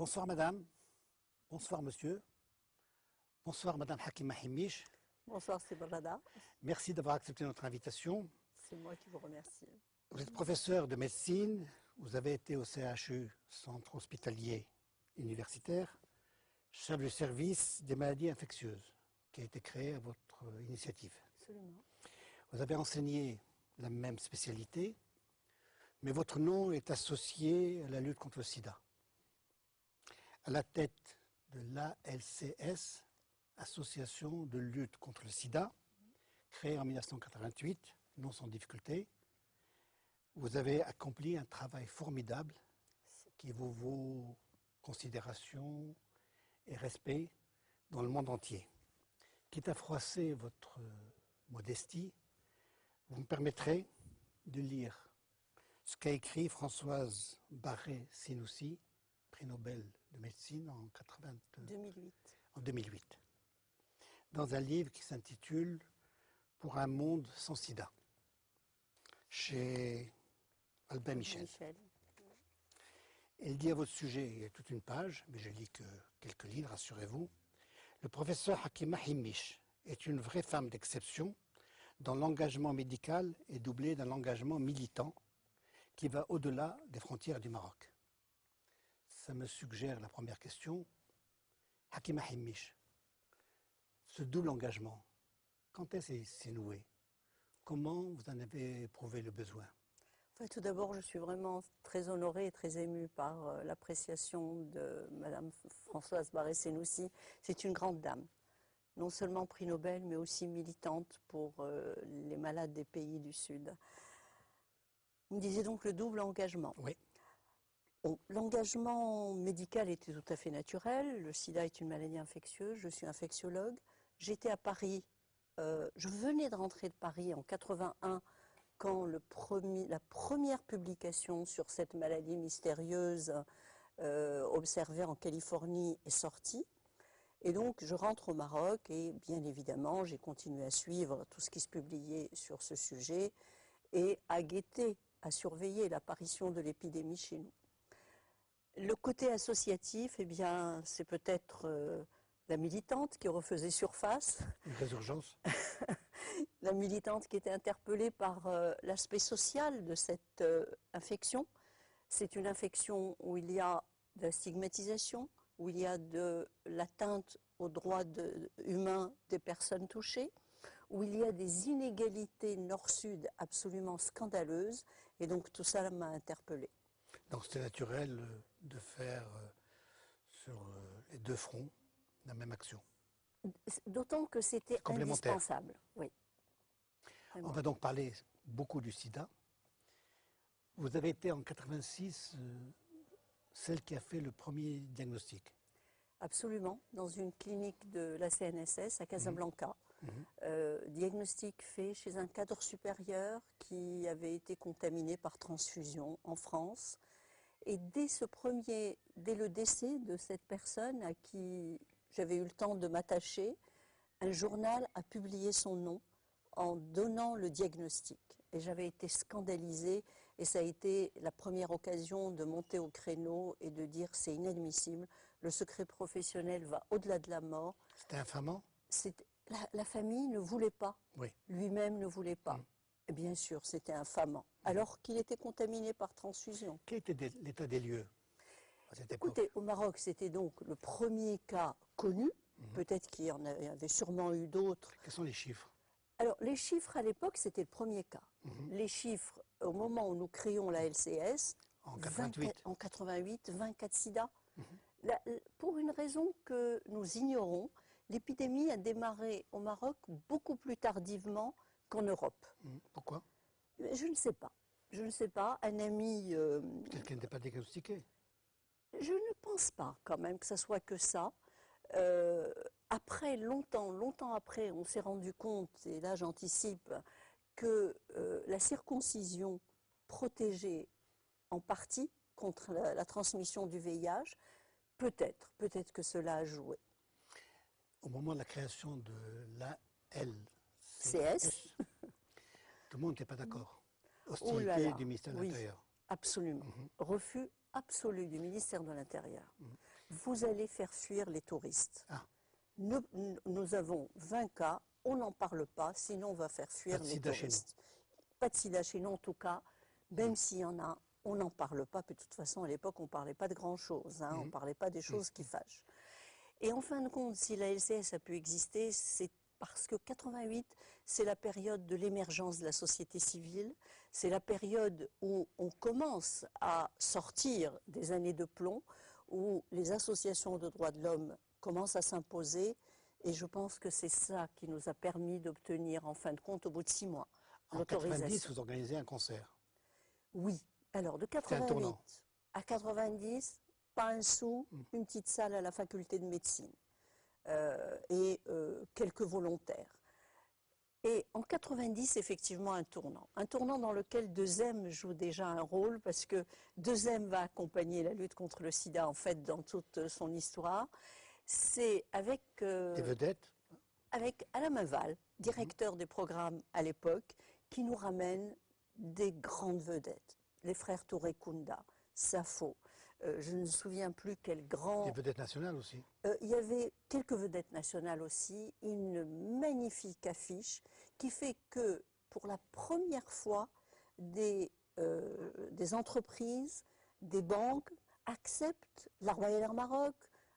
Bonsoir madame, bonsoir monsieur, bonsoir madame Hakima Himmiche. Bonsoir Sibrada, Merci d'avoir accepté notre invitation. c'est moi qui vous remercie. Vous êtes professeur de médecine, vous avez été au CHU, Centre Hospitalier Universitaire, chef de service des maladies infectieuses, qui a été créé à votre initiative. Absolument. Vous avez enseigné la même spécialité, mais votre nom est associé à la lutte contre le sida. À la tête de l'ALCS, Association de lutte contre le sida, créée en 1988, non sans difficulté, vous avez accompli un travail formidable qui vous vaut considération et respect dans le monde entier. Quitte à froisser votre modestie, vous me permettrez de lire ce qu'a écrit Françoise Barré-Sinoussi, prix Nobel de médecine en 2008, dans un livre qui s'intitule « Pour un monde sans sida », chez Albin Michel. Elle dit à votre sujet, il y a toute une page, mais je lis que quelques lignes, rassurez-vous. Le professeur Hakima Himmiche est une vraie femme d'exception dont l'engagement médical est doublé d'un engagement militant qui va au-delà des frontières du Maroc. Ça me suggère la première question. Hakima Himmiche, ce double engagement, quand est-ce qu'il s'est noué? Comment vous en avez éprouvé le besoin? Tout d'abord, je suis vraiment très honorée et très émue par l'appréciation de Madame Françoise Barré-Sinoussi. C'est une grande dame, non seulement prix Nobel, mais aussi militante pour les malades des pays du Sud. Vous me disiez donc le double engagement. Oui. L'engagement médical était tout à fait naturel. Le sida est une maladie infectieuse. Je suis infectiologue. J'étais à Paris. Je venais de rentrer de Paris en 81 quand la première publication sur cette maladie mystérieuse observée en Californie est sortie. Et donc je rentre au Maroc et bien évidemment j'ai continué à suivre tout ce qui se publiait sur ce sujet et à guetter, à surveiller l'apparition de l'épidémie chez nous. Le côté associatif, eh bien, c'est peut-être la militante qui refaisait surface. Une résurgence. La militante qui était interpellée par l'aspect social de cette infection. C'est une infection où il y a de la stigmatisation, où il y a de l'atteinte aux droits humains des personnes touchées, où il y a des inégalités nord-sud absolument scandaleuses. Et donc tout ça m'a interpellée. Donc c'était naturel de faire sur les deux fronts la même action. D'autant que c'était indispensable. Oui. On va donc parler beaucoup du sida. Vous avez été en 86 celle qui a fait le premier diagnostic. Absolument, dans une clinique de la CNSS à Casablanca. Diagnostic fait chez un cadre supérieur qui avait été contaminé par transfusion en France. Et dès le décès de cette personne à qui j'avais eu le temps de m'attacher, un journal a publié son nom en donnant le diagnostic. Et j'avais été scandalisée et ça a été la première occasion de monter au créneau et de dire c'est inadmissible, le secret professionnel va au-delà de la mort. C'était infamant? La famille ne voulait pas, oui. Lui-même ne voulait pas. Et bien sûr, c'était infamant, alors qu'il était contaminé par transfusion. Quel était l'état des lieux à cette époque? Écoutez, au Maroc, c'était donc le premier cas connu. Peut-être qu'il y en avait sûrement eu d'autres. Quels sont les chiffres? Alors, les chiffres à l'époque, c'était le premier cas. Les chiffres, au moment où nous créons la LCS, en 88, 24 sida. Pour une raison que nous ignorons, l'épidémie a démarré au Maroc beaucoup plus tardivement qu'en Europe. Pourquoi? Je ne sais pas. Je ne sais pas. Un ami... Peut-être qu'elle n'était pas diagnostiquée. Je ne pense pas quand même que ça soit que ça. Après, longtemps après, on s'est rendu compte, et là j'anticipe, que la circoncision protégeait en partie contre la transmission du VIH. Peut-être que cela a joué. Au moment de la création de l'ALCS, tout le monde n'était pas d'accord. Hostilité du ministère de l'Intérieur. Absolument. Refus absolu du ministère de l'Intérieur. vous allez faire fuir les touristes. Ah. Nous avons 20 cas, on n'en parle pas, sinon on va faire fuir Pas de les sida chez nous. touristes. Pas de sida chez nous en tout cas, même s'il y en a, on n'en parle pas. Puis de toute façon, à l'époque, on ne parlait pas de grand-chose, on ne parlait pas des choses qui fâchent. Et en fin de compte, si la LCS a pu exister, c'est parce que 88, c'est la période de l'émergence de la société civile, c'est la période où on commence à sortir des années de plomb, où les associations de droits de l'homme commencent à s'imposer, et je pense que c'est ça qui nous a permis d'obtenir, en fin de compte, au bout de 6 mois, En 90, l'autorisation. vous organisez un concert. Oui, alors de C'est un 88 tournant. à 90, pas un sou, une petite salle à la faculté de médecine et quelques volontaires. Et en 90, effectivement, un tournant dans lequel 2M joue déjà un rôle parce que 2M va accompagner la lutte contre le sida en fait dans toute son histoire. C'est avec Des vedettes. avec Alain Maval, directeur des programmes à l'époque, qui nous ramène des grandes vedettes. Les frères Touré Kunda, Safo, je ne me souviens plus quel grand... Des vedettes nationales aussi. Il y avait quelques vedettes nationales aussi, une magnifique affiche qui fait que pour la première fois, des entreprises, des banques acceptent, la Royal Air Maroc,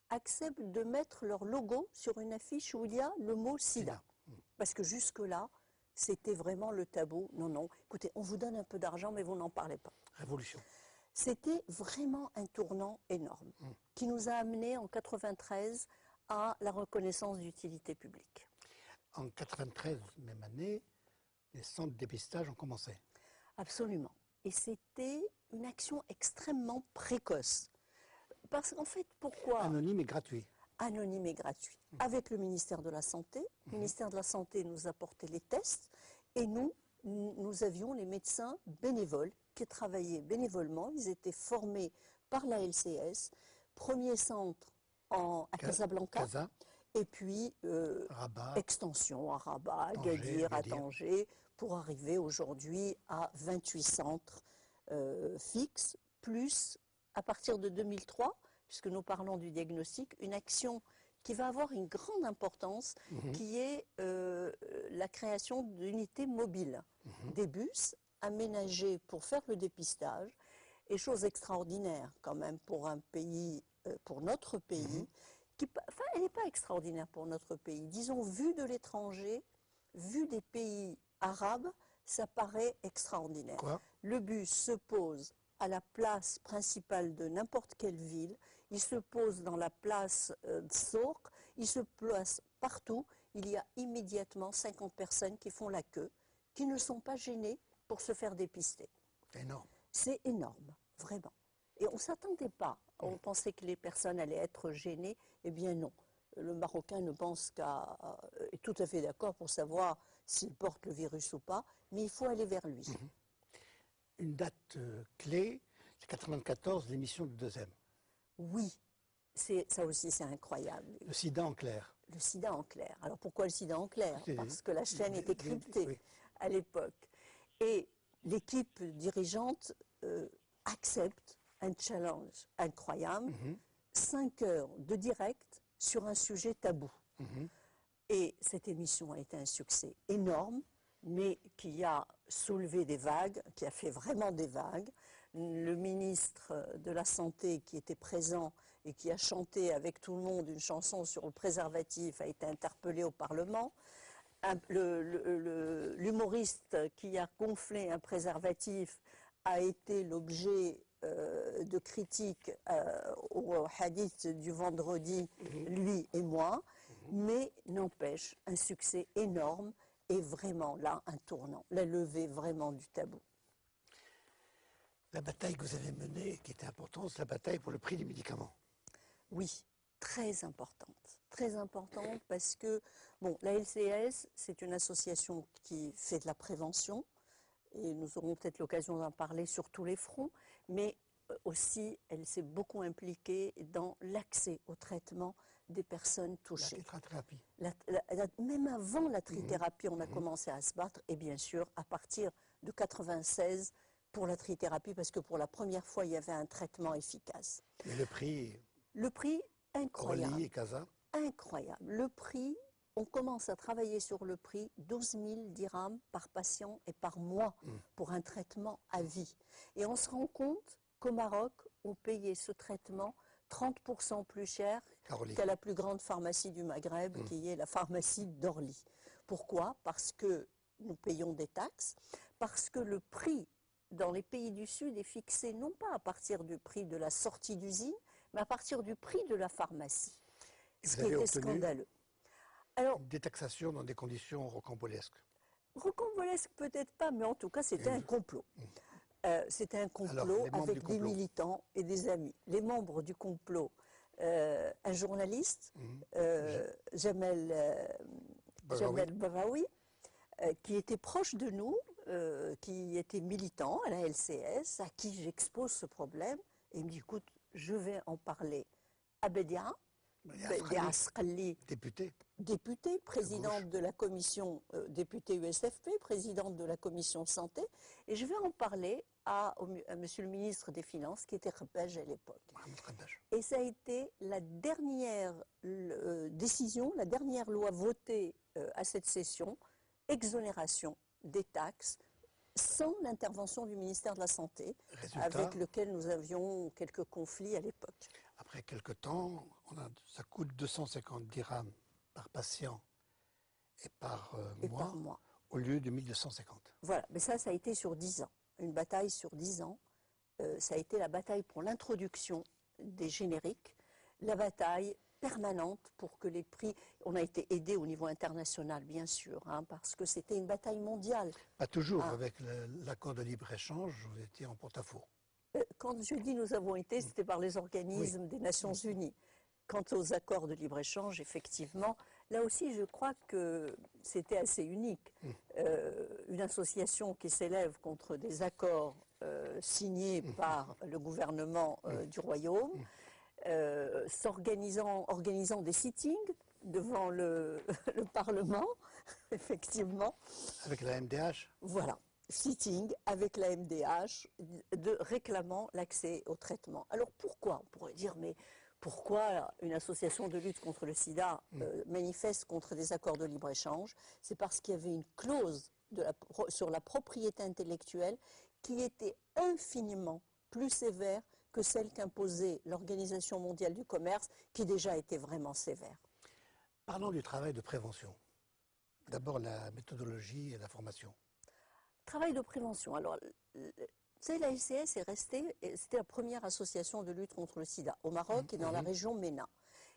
acceptent de mettre leur logo sur une affiche où il y a le mot sida. Parce que jusque-là, c'était vraiment le tabou. Non, non, écoutez, on vous donne un peu d'argent, mais vous n'en parlez pas. Révolution. C'était vraiment un tournant énorme qui nous a amené en 93 à la reconnaissance d'utilité publique. En 93, même année, les centres de dépistage ont commencé. Absolument. Et c'était une action extrêmement précoce. Parce qu'en fait, pourquoi Anonyme et gratuit. Anonyme et gratuit. Avec le ministère de la Santé. Le ministère de la Santé nous apportait les tests et nous avions les médecins bénévoles qui travaillaient bénévolement. Ils étaient formés par la LCS. Premier centre à Casablanca. Casa, Et puis Rabat, extension à Rabat, à Tanger, Gadir, à Gadir. Tanger, pour arriver aujourd'hui à 28 centres fixes, plus à partir de 2003, puisque nous parlons du diagnostic, une action qui va avoir une grande importance, qui est la création d'unités mobiles, des bus aménagés pour faire le dépistage, et chose extraordinaire quand même pour un pays, pour notre pays, enfin, elle n'est pas extraordinaire pour notre pays. Disons, vu de l'étranger, vu des pays arabes, ça paraît extraordinaire. Quoi? Le bus se pose à la place principale de n'importe quelle ville, il se pose dans la place de Souk, il se place partout, il y a immédiatement 50 personnes qui font la queue, qui ne sont pas gênées pour se faire dépister. C'est énorme. C'est énorme, vraiment. Et on ne s'attendait pas. On pensait que les personnes allaient être gênées. Eh bien non. Le Marocain ne pense qu'à... est tout à fait d'accord pour savoir s'il porte le virus ou pas, mais il faut aller vers lui. Une date clé, c'est 94, l'émission de 2M. Oui, ça aussi c'est incroyable. Le sida en clair. Le sida en clair. Alors pourquoi le sida en clair? C'est- Parce que la chaîne était cryptée oui. à l'époque. Et l'équipe dirigeante accepte un challenge incroyable, 5 heures de direct sur un sujet tabou. Et cette émission a été un succès énorme, mais qui a soulevé des vagues, qui a fait vraiment des vagues. Le ministre de la Santé qui était présent et qui a chanté avec tout le monde une chanson sur le préservatif a été interpellé au Parlement. L'humoriste qui a gonflé un préservatif a été l'objet de critiques au hadith du vendredi, lui et moi, mais n'empêche un succès énorme et vraiment là un tournant, la levée vraiment du tabou. La bataille que vous avez menée, qui était importante, c'est la bataille pour le prix des médicaments. Oui, très importante parce que, bon, la LCS, c'est une association qui fait de la prévention, et nous aurons peut-être l'occasion d'en parler sur tous les fronts, mais aussi, elle s'est beaucoup impliquée dans l'accès au traitement des personnes La touchées. tétrathérapie. Même avant la trithérapie, on a commencé à se battre, et bien sûr, à partir de 96, pour la trithérapie, parce que pour la première fois, il y avait un traitement efficace. Mais le prix, Le prix, incroyable. Orly et Casa. Incroyable. Le prix, on commence à travailler sur le prix, 12 000 dirhams par patient et par mois pour un traitement à vie. Et on se rend compte qu'au Maroc, on payait ce traitement 30% plus cher qu'à la plus grande pharmacie du Maghreb, qui est la pharmacie d'Orly. Pourquoi? Parce que nous payons des taxes, parce que le prix dans les pays du Sud est fixé non pas à partir du prix de la sortie d'usine, mais à partir du prix de la pharmacie. Ce qui était scandaleux. Alors, une détaxation dans des conditions rocambolesques. Rocambolesque peut-être pas, mais en tout cas c'était un complot. C'était un complot avec des militants et des amis. Les membres du complot, un journaliste, Jamel Barawi, qui était proche de nous, qui était militant à la LCS, à qui j'expose ce problème, et il me dit, écoute, je vais en parler à Bedia Asqali, députée, présidente de la commission, députée USFP, présidente de la commission santé, et je vais en parler à monsieur le ministre des Finances, qui était Khabbaj à l'époque. Et ça a été la dernière décision, la dernière loi votée à cette session, exonération des taxes, sans l'intervention du ministère de la Santé, avec lequel nous avions quelques conflits à l'époque. Après quelques temps, ça coûte 250 dirhams par patient et par mois, au lieu de 1250. Voilà, mais ça a été sur 10 ans. Une bataille sur 10 ans. Ça a été la bataille pour l'introduction des génériques, la bataille permanente pour que les prix... On a été aidé au niveau international, bien sûr, parce que c'était une bataille mondiale. Pas toujours, avec l'accord de libre-échange, vous étiez en porte-à-faux. Quand je dis nous avons été, c'était par les organismes des Nations Unies. Quant aux accords de libre-échange, effectivement, là aussi, je crois que c'était assez unique. Une association qui s'élève contre des accords signés par le gouvernement du Royaume, organisant des sittings devant le Parlement, effectivement. Avec la MDH. Voilà. Sitting avec la MDH, réclamant l'accès au traitement. Alors pourquoi? On pourrait dire, mais pourquoi une association de lutte contre le sida manifeste contre des accords de libre-échange? C'est parce qu'il y avait une clause sur la propriété intellectuelle qui était infiniment plus sévère que celle qu'imposait l'Organisation mondiale du commerce, qui déjà était vraiment sévère. Parlons du travail de prévention. D'abord la méthodologie et la formation. Travail de prévention. Alors, la LCS est restée, c'était la première association de lutte contre le sida au Maroc et dans la région MENA.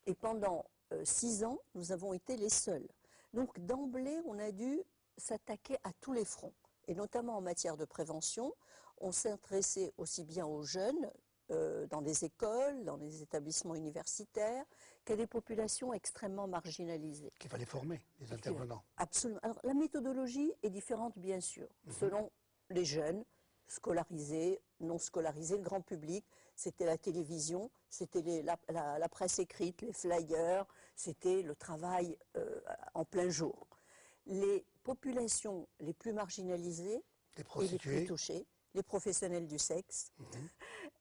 Et pendant 6 ans, nous avons été les seuls. Donc, d'emblée, on a dû s'attaquer à tous les fronts. Et notamment en matière de prévention, on s'est intéressé aussi bien aux jeunes, dans les écoles, dans les établissements universitaires, qu'à des populations extrêmement marginalisées. Qu'il fallait former, les intervenants. Absolument. Alors, la méthodologie est différente, bien sûr, selon les jeunes, scolarisés, non scolarisés, le grand public. C'était la télévision, c'était la presse écrite, les flyers, c'était le travail en plein jour. Les populations les plus marginalisées et les plus touchées, les professionnels du sexe,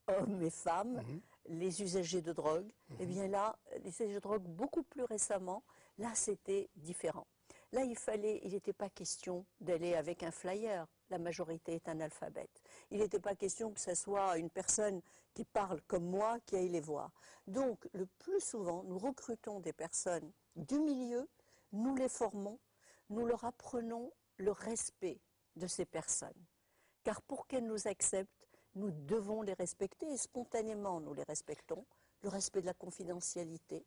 hommes et femmes, les usagers de drogue, eh bien là, les usagers de drogue beaucoup plus récemment, là c'était différent. Là il n'était pas question d'aller avec un flyer, la majorité est analphabète. Il n'était pas question que ce soit une personne qui parle comme moi qui aille les voir. Donc le plus souvent, nous recrutons des personnes du milieu, nous les formons, nous leur apprenons le respect de ces personnes. Car pour qu'elles nous acceptent, nous devons les respecter et spontanément nous les respectons. Le respect de la confidentialité.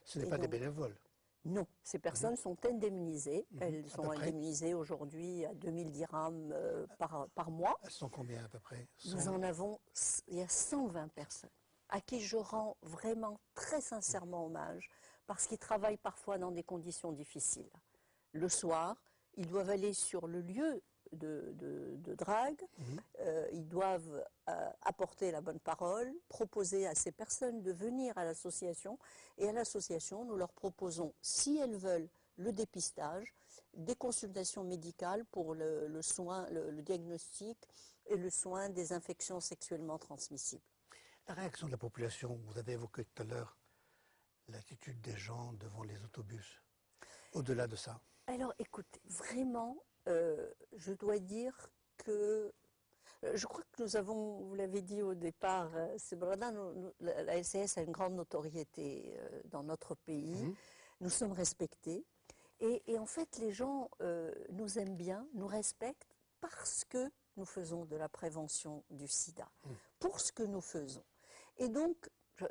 Ce n'est pas des bénévoles. Non, ces personnes sont indemnisées. Elles sont indemnisées aujourd'hui à 2000 dirhams par mois. Elles sont combien à peu près? Nous en avons, il y a 120 personnes à qui je rends vraiment très sincèrement hommage parce qu'ils travaillent parfois dans des conditions difficiles. Le soir, ils doivent aller sur le lieu de drague, ils doivent apporter la bonne parole, proposer à ces personnes de venir à l'association, et à l'association, nous leur proposons, si elles veulent, le dépistage, des consultations médicales pour le soin, le diagnostic et le soin des infections sexuellement transmissibles. La réaction de la population, vous avez évoqué tout à l'heure l'attitude des gens devant les autobus. Au-delà de ça, Alors, écoutez, vraiment, je dois dire que je crois que nous avons, vous l'avez dit au départ, Sebrada, la LCS a une grande notoriété dans notre pays. Nous sommes respectés. Et en fait, les gens nous aiment bien, nous respectent parce que nous faisons de la prévention du sida, pour ce que nous faisons. Et donc,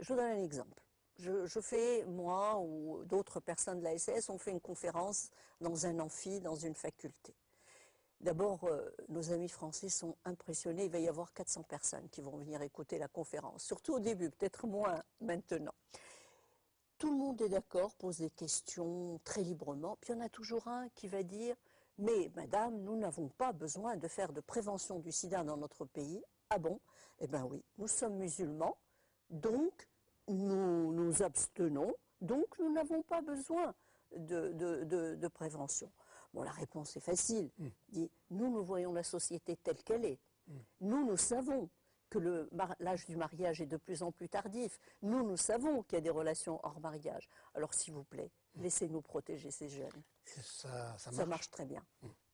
je donne un exemple. Je fais, moi ou d'autres personnes de la LCS, on fait une conférence dans un amphi, dans une faculté. D'abord, nos amis français sont impressionnés. Il va y avoir 400 personnes qui vont venir écouter la conférence, surtout au début, peut-être moins maintenant. Tout le monde est d'accord, pose des questions très librement. Puis il y en a toujours un qui va dire « Mais madame, nous n'avons pas besoin de faire de prévention du sida dans notre pays. » Ah bon? Eh bien oui, nous sommes musulmans, donc nous nous abstenons, donc nous n'avons pas besoin de prévention. Bon, la réponse est facile. Dit, nous voyons la société telle qu'elle est. Nous savons que l'âge du mariage est de plus en plus tardif. Nous savons qu'il y a des relations hors mariage. Alors, s'il vous plaît, laissez-nous protéger ces jeunes. Ça marche très bien.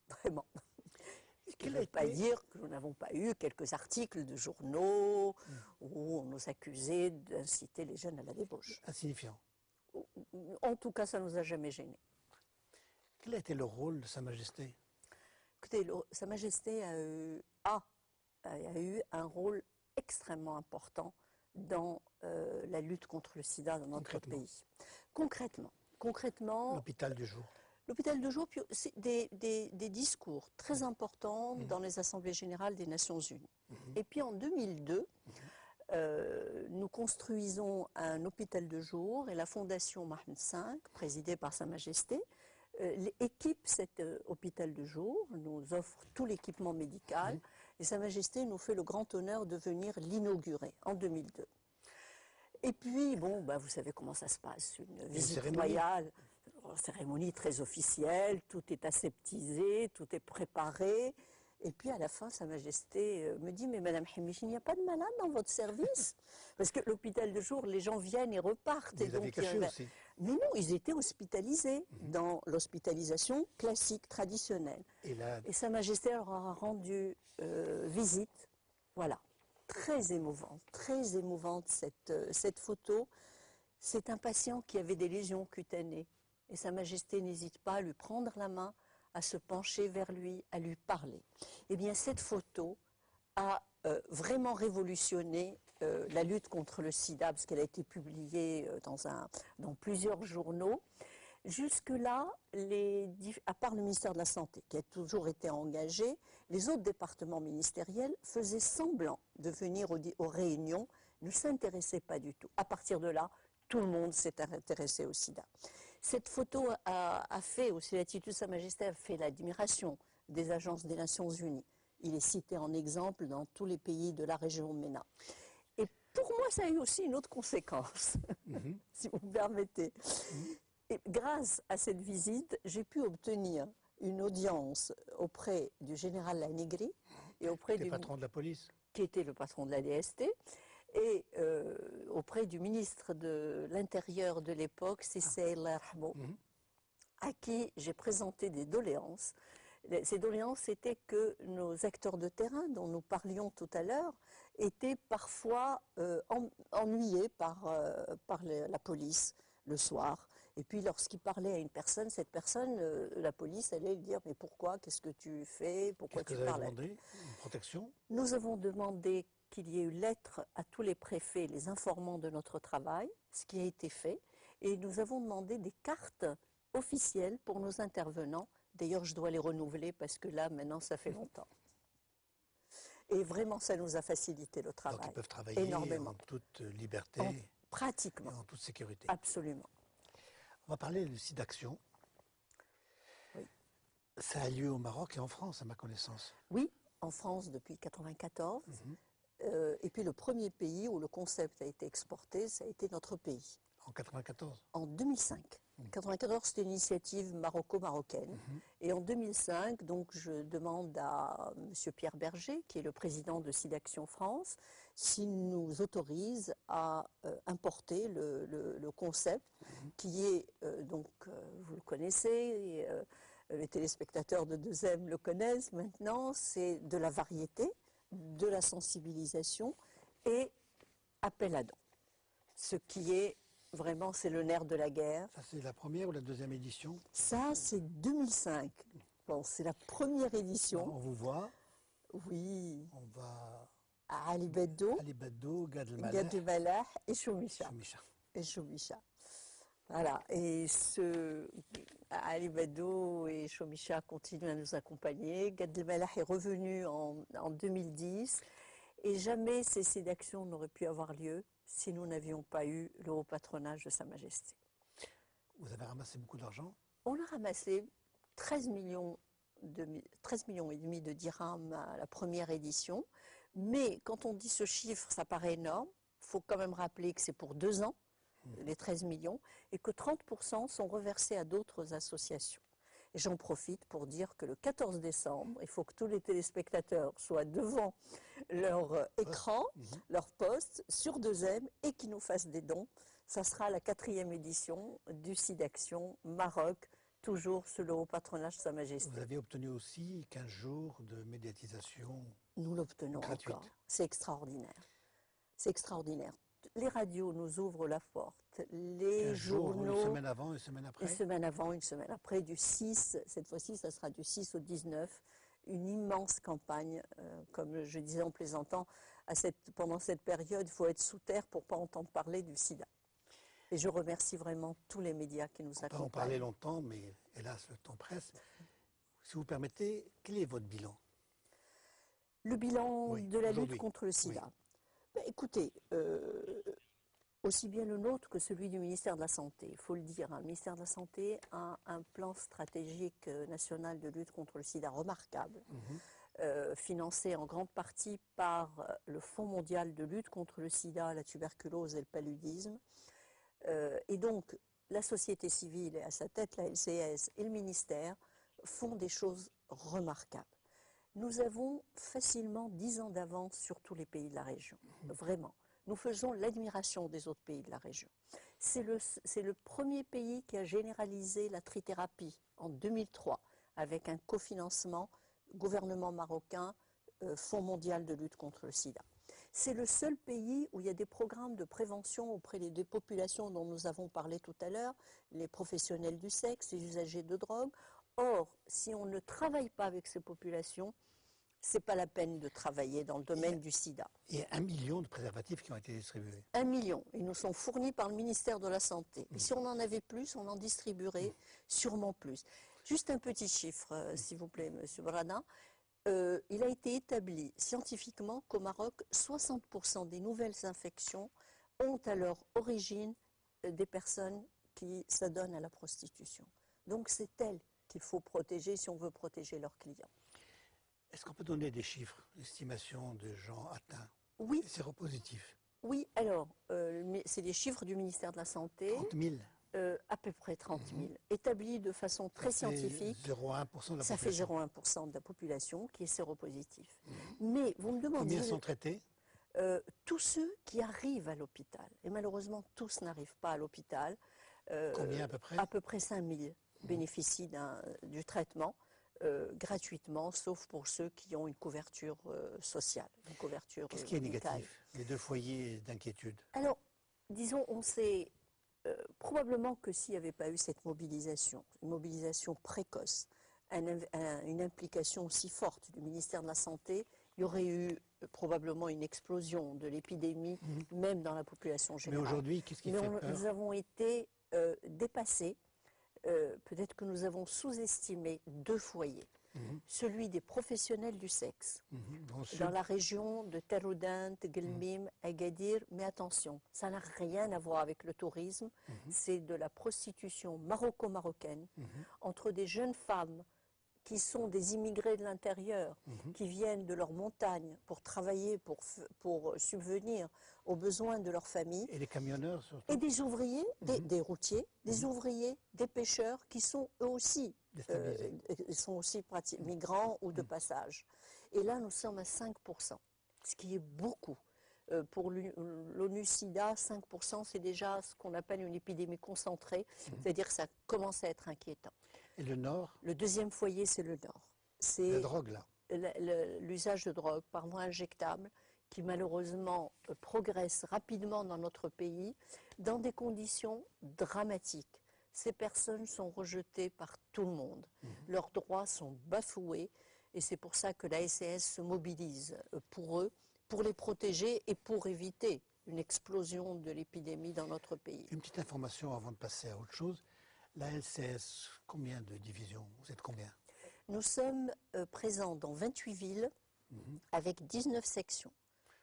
Vraiment. Ce qui ne veut pas dire que nous n'avons pas eu quelques articles de journaux où on nous accusait d'inciter les jeunes à la débauche. insignifiant. En tout cas, ça ne nous a jamais gênés. Quel a été le rôle de Sa Majesté? Écoutez, Sa Majesté a eu un rôle extrêmement important dans la lutte contre le sida dans notre pays. Concrètement, l'hôpital du jour. L'hôpital de jour, c'est des discours très importants dans les assemblées générales des Nations Unies. Et puis en 2002, nous construisons un hôpital de jour et la Fondation Mohamed V, présidée par Sa Majesté, équipe cet hôpital de jour, nous offre tout l'équipement médical et Sa Majesté nous fait le grand honneur de venir l'inaugurer en 2002. Et puis, bon, vous savez comment ça se passe, une visite royale, une cérémonie très officielle, tout est aseptisé, tout est préparé. Et puis à la fin, Sa Majesté me dit « Mais Madame Hemiche, il n'y a pas de malade dans votre service ?» Parce que l'hôpital de jour, les gens viennent et repartent. Vous les avez cachés aussi. Mais non, ils étaient hospitalisés dans l'hospitalisation classique, traditionnelle. Et Sa Majesté leur a rendu visite. Voilà. Très émouvante cette photo. C'est un patient qui avait des lésions cutanées. Et Sa Majesté n'hésite pas à lui prendre la main, à se pencher vers lui, à lui parler. Eh bien, cette photo a vraiment révolutionné la lutte contre le sida, parce qu'elle a été publiée dans plusieurs journaux. Jusque-là, à part le ministère de la Santé, qui a toujours été engagé, les autres départements ministériels faisaient semblant de venir aux réunions, ne s'intéressaient pas du tout. À partir de là, tout le monde s'est intéressé au sida. Cette photo a fait, aussi l'attitude de Sa Majesté a fait l'admiration des agences des Nations Unies. Il est cité en exemple dans tous les pays de la région MENA. Et pour moi, ça a eu aussi une autre conséquence, si vous me permettez. Et grâce à cette visite, j'ai pu obtenir une audience auprès du général Lanegri et auprès du patron de la police, qui était le patron de la DST, et auprès du ministre de l'Intérieur de l'époque, Cissé El Rahmo, à qui j'ai présenté des doléances. Ces doléances étaient que nos acteurs de terrain, dont nous parlions tout à l'heure, étaient parfois ennuyés par la police le soir. Et puis lorsqu'ils parlaient à une personne, cette personne, la police allait lui dire « Mais pourquoi? Qu'est-ce que tu fais? Pourquoi tu parles ?» Qu'est-ce que vous avez demandé? Une protection? Nous avons demandé qu'il y ait eu lettre à tous les préfets les informant de notre travail, ce qui a été fait, et nous avons demandé des cartes officielles pour nos intervenants. D'ailleurs, je dois les renouveler parce que là, maintenant, ça fait longtemps. Et vraiment, ça nous a facilité le travail. Donc ils peuvent travailler énormément. en toute liberté, pratiquement, et en toute sécurité. Absolument. On va parler de SIDAction. Oui. Ça a lieu au Maroc et en France, à ma connaissance. Oui, en France depuis 1994. Et puis le premier pays où le concept a été exporté, ça a été notre pays. En 94. En 2005. 1994, c'était une initiative maroco-marocaine. Et en 2005, donc, je demande à M. Pierre Berger, qui est le président de SIDAction France, s'il nous autorise à importer le concept qui est, vous le connaissez, et, les téléspectateurs de 2M le connaissent maintenant, c'est de la variété, de la sensibilisation et appel à dons. Ce qui est vraiment, c'est le nerf de la guerre. Ça, c'est la première ou la deuxième édition? Ça, c'est 2005. Bon, c'est la première édition. On vous voit. Oui. On va À Ali Beddo, Gad Gad El Mallah et Choumicha. Choumicha. Voilà. Et Ali Beddo et Choumicha continuent à nous accompagner. Gad El Mallah est revenu en 2010. Et jamais ces SIDAction n'auraient pu avoir lieu si nous n'avions pas eu le haut patronage de Sa Majesté. Vous avez ramassé beaucoup d'argent? On a ramassé 13 millions et demi de dirhams à la première édition. Mais quand on dit ce chiffre, ça paraît énorme. Il faut quand même rappeler que c'est pour 2 ans, les 13 millions, et que 30% sont reversés à d'autres associations. Et j'en profite pour dire que le 14 décembre, il faut que tous les téléspectateurs soient devant leur écran, leur poste, sur 2M, et qu'ils nous fassent des dons. Ça sera la 4e édition du SIDAction Maroc, toujours sous le haut patronage de Sa Majesté. Vous avez obtenu aussi 15 jours de médiatisation. Nous l'obtenons gratuite. encore. C'est extraordinaire. C'est extraordinaire. Les radios nous ouvrent la porte. Les journaux. Une semaine avant, une semaine après. Une semaine avant, une semaine après, du 6, cette fois-ci, ça sera du 6 au 19. Une immense campagne, comme je disais en plaisantant, pendant cette période, il faut être sous terre pour ne pas entendre parler du sida. Et je remercie vraiment tous les médias qui nous accompagnent. On peut en parler longtemps, mais hélas, le temps presse. Si vous permettez, quel est votre bilan? Le bilan de la lutte contre le sida. Oui. Ben, écoutez, aussi bien le nôtre que celui du ministère de la Santé. Il faut le dire, hein, le ministère de la Santé a un plan stratégique national de lutte contre le sida remarquable, financé en grande partie par le Fonds mondial de lutte contre le sida, la tuberculose et le paludisme. Et donc, la société civile, et à sa tête la LCS et le ministère, font des choses remarquables. Nous avons facilement 10 ans d'avance sur tous les pays de la région, vraiment. Nous faisons l'admiration des autres pays de la région. C'est le premier pays qui a généralisé la trithérapie en 2003 avec un cofinancement gouvernement marocain, Fonds mondial de lutte contre le sida. C'est le seul pays où il y a des programmes de prévention auprès des populations dont nous avons parlé tout à l'heure, les professionnels du sexe, les usagers de drogue. Or, si on ne travaille pas avec ces populations, ce n'est pas la peine de travailler dans le domaine du sida. Il y a 1 million de préservatifs qui ont été distribués. 1 million. Ils nous sont fournis par le ministère de la Santé. Et si on en avait plus, on en distribuerait sûrement plus. Juste un petit chiffre, s'il vous plaît, M. Bradin. Il a été établi scientifiquement qu'au Maroc, 60% des nouvelles infections ont à leur origine des personnes qui s'adonnent à la prostitution. Donc c'est elles qu'il faut protéger si on veut protéger leurs clients. Est-ce qu'on peut donner des chiffres, estimation de gens atteints? Oui. Séropositifs? Oui, alors, c'est les chiffres du ministère de la Santé. 30 000? À peu près 30 000, établis de façon très scientifique. 0,1% de la ça population. Fait 0,1% de la population qui est séropositif. Mais vous me demandez... Combien sont traités? Tous ceux qui arrivent à l'hôpital. Et malheureusement, tous n'arrivent pas à l'hôpital. Combien à peu près? À peu près 5 000 bénéficient du traitement gratuitement, sauf pour ceux qui ont une couverture sociale, une couverture Qu'est-ce qui est médicale. négatif? Les 2 foyers d'inquiétude. Alors, disons, on sait... probablement que s'il n'y avait pas eu cette mobilisation, une mobilisation précoce, une implication aussi forte du ministère de la Santé, il y aurait eu probablement une explosion de l'épidémie, même dans la population générale. Mais aujourd'hui, qu'est-ce qui fait peur? Nous avons été dépassés. Peut-être que nous avons sous-estimé 2 foyers. Celui des professionnels du sexe, dans la région de Taroudant, Guelmim, Agadir. Mais attention, ça n'a rien à voir avec le tourisme, c'est de la prostitution maroco-marocaine entre des jeunes femmes qui sont des immigrés de l'intérieur, qui viennent de leur montagne pour travailler, pour subvenir aux besoins de leur famille. Et les camionneurs surtout. Et des ouvriers, des routiers, des ouvriers, des pêcheurs qui sont eux aussi, migrants ou de passage. Et là, nous sommes à 5%, ce qui est beaucoup. Pour l'ONU-SIDA, 5%, c'est déjà ce qu'on appelle une épidémie concentrée, c'est-à-dire que ça commence à être inquiétant. Et le Nord? Le deuxième foyer, c'est le Nord. C'est la drogue, là. l'usage de drogue par voie injectable qui malheureusement progresse rapidement dans notre pays dans des conditions dramatiques. Ces personnes sont rejetées par tout le monde. Leurs droits sont bafoués et c'est pour ça que la SES se mobilise pour eux, pour les protéger et pour éviter une explosion de l'épidémie dans notre pays. Une petite information avant de passer à autre chose. La LCS, combien de divisions? Vous êtes combien? Nous sommes présents dans 28 villes avec 19 sections.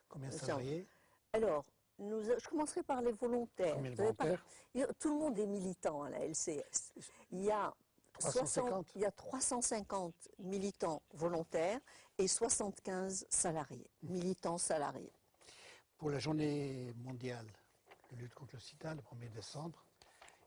Combien de salariés? Alors, je commencerai par les volontaires. Combien de volontaires? Tout le monde est militant à la LCS. Il y a 350 militants volontaires et 75 salariés, militants salariés. Pour la journée mondiale de lutte contre le sida, le 1er décembre,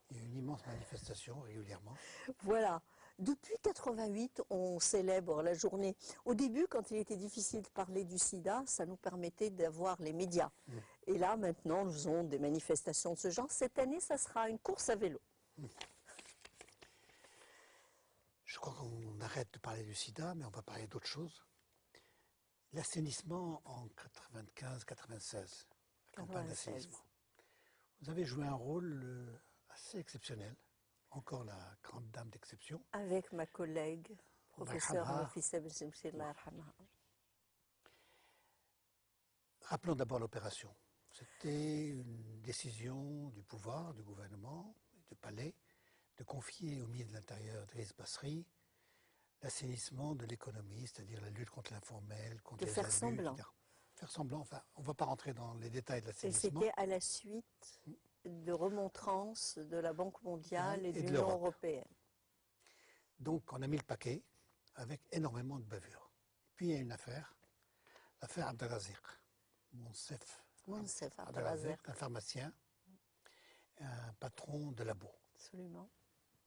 il y a une immense manifestation régulièrement. Voilà. Depuis 88, on célèbre la journée. Au début, quand il était difficile de parler du sida, ça nous permettait d'avoir les médias. Et là, maintenant, nous faisons des manifestations de ce genre. Cette année, ça sera une course à vélo. Je crois qu'on arrête de parler du sida, mais on va parler d'autre chose. L'assainissement en 95-96, campagne d'assainissement. Vous avez joué un rôle assez exceptionnel. Encore la grande dame d'exception. Avec ma collègue, professeure Nafissa Benchemsi, Allah yarhamha. Rappelons d'abord l'opération. C'était une décision du pouvoir, du gouvernement, du palais, de confier au ministre de l'Intérieur, Driss Basri, l'assainissement de l'économie, c'est-à-dire la lutte contre l'informel, contre les abus, semblant. etc. Faire semblant, enfin, on ne va pas rentrer dans les détails de l'assainissement. Et c'était à la suite de remontrances de la Banque mondiale et de l'Union européenne. Donc on a mis le paquet avec énormément de bavures. Et puis il y a une affaire, l'affaire Abdelrazek. Monsef Abdelrazek, un pharmacien, un patron de labo. Absolument.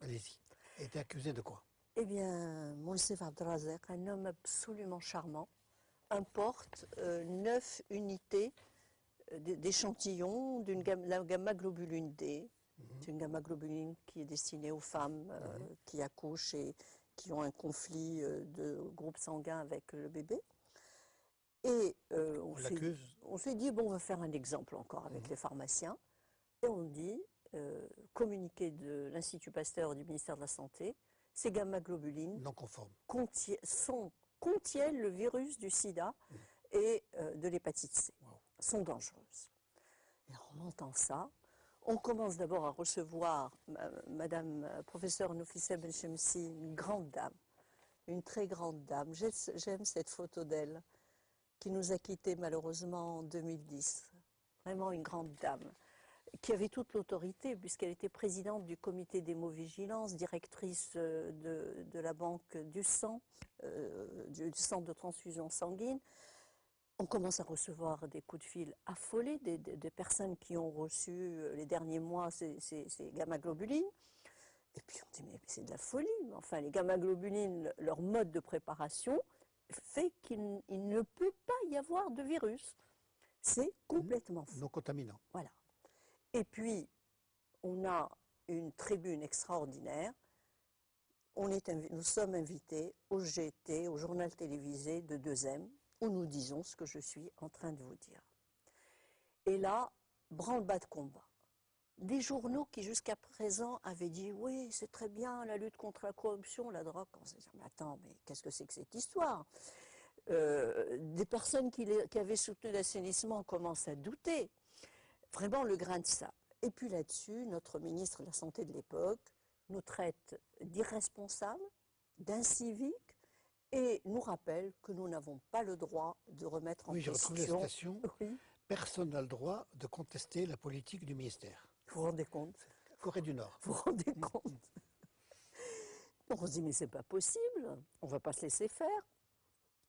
Allez-y. Il a été accusé de quoi? Eh bien, Monsef Abdelrazek, un homme absolument charmant, importe 9 unités d'échantillons de la gamma-globuline D. C'est une gamma-globuline qui est destinée aux femmes qui accouchent et qui ont un conflit de groupe sanguin avec le bébé. Et on s'est dit, bon, on va faire un exemple encore avec les pharmaciens. Et on dit, communiqué de l'Institut Pasteur du ministère de la Santé, ces gamma-globulines non conformes contiennent le virus du sida et de l'hépatite C. Sont dangereuses. Et en entend ça, on commence d'abord à recevoir Madame professeure Nafissa Benchemsi, une grande dame, une très grande dame. J'aime cette photo d'elle, qui nous a quittés malheureusement en 2010. Vraiment une grande dame, qui avait toute l'autorité, puisqu'elle était présidente du comité d'hémovigilance, directrice de la banque du sang, du centre de transfusion sanguine. On commence à recevoir des coups de fil affolés des personnes qui ont reçu les derniers mois ces gamma-globulines. Et puis on dit, mais c'est de la folie. Enfin, les gamma-globulines, leur mode de préparation fait qu'il ne peut pas y avoir de virus. C'est complètement faux. Non contaminant. Voilà. Et puis, on a une tribune extraordinaire. Nous sommes invités au GT, au journal télévisé de 2M, où nous disons ce que je suis en train de vous dire. Et là, branle-bas de combat. Des journaux qui jusqu'à présent avaient dit « oui, c'est très bien, la lutte contre la corruption, la drogue ». On s'est dit « mais attends, mais qu'est-ce que c'est que cette histoire ?» Des personnes qui avaient soutenu l'assainissement commencent à douter. Vraiment le grain de sable. Et puis là-dessus, notre ministre de la Santé de l'époque nous traite d'irresponsables, d'inciviques, et nous rappelle que nous n'avons pas le droit de remettre en question... Oui, j'ai retrouvé la citation. Oui. Personne n'a le droit de contester la politique du ministère. Vous vous rendez compte? Corée du Nord. Vous vous rendez compte? Donc on se dit, mais c'est pas possible, on va pas se laisser faire.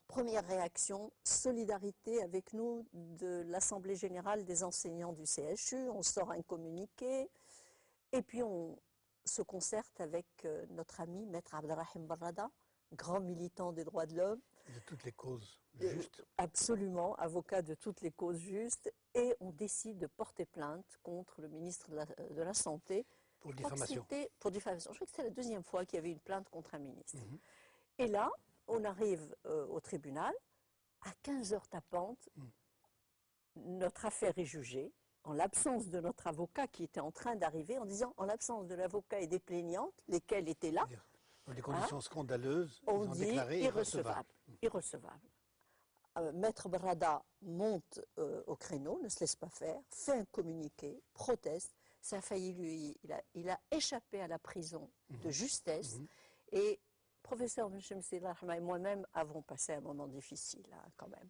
Première réaction, solidarité avec nous de l'Assemblée générale des enseignants du CHU, on sort un communiqué, et puis on se concerte avec notre ami Maître Abdelrahim Barrada, grand militant des droits de l'homme. De toutes les causes justes. Absolument, avocat de toutes les causes justes, et on décide de porter plainte contre le ministre de la Santé. Pour diffamation. Pour diffamation. Je crois que c'était la deuxième fois qu'il y avait une plainte contre un ministre. Et là, on arrive au tribunal, à 15 heures tapantes, notre affaire est jugée, en l'absence de notre avocat qui était en train d'arriver, en disant, en l'absence de l'avocat et des plaignantes, lesquelles étaient là, dans des conditions scandaleuses, on ils ont dit déclaré irrecevable. Irrecevable. Maître Barrada monte au créneau, ne se laisse pas faire, fait un communiqué, proteste. Ça a failli lui, il a échappé à la prison de justesse. Et professeur Mchemsi et moi-même avons passé un moment difficile, hein, quand même.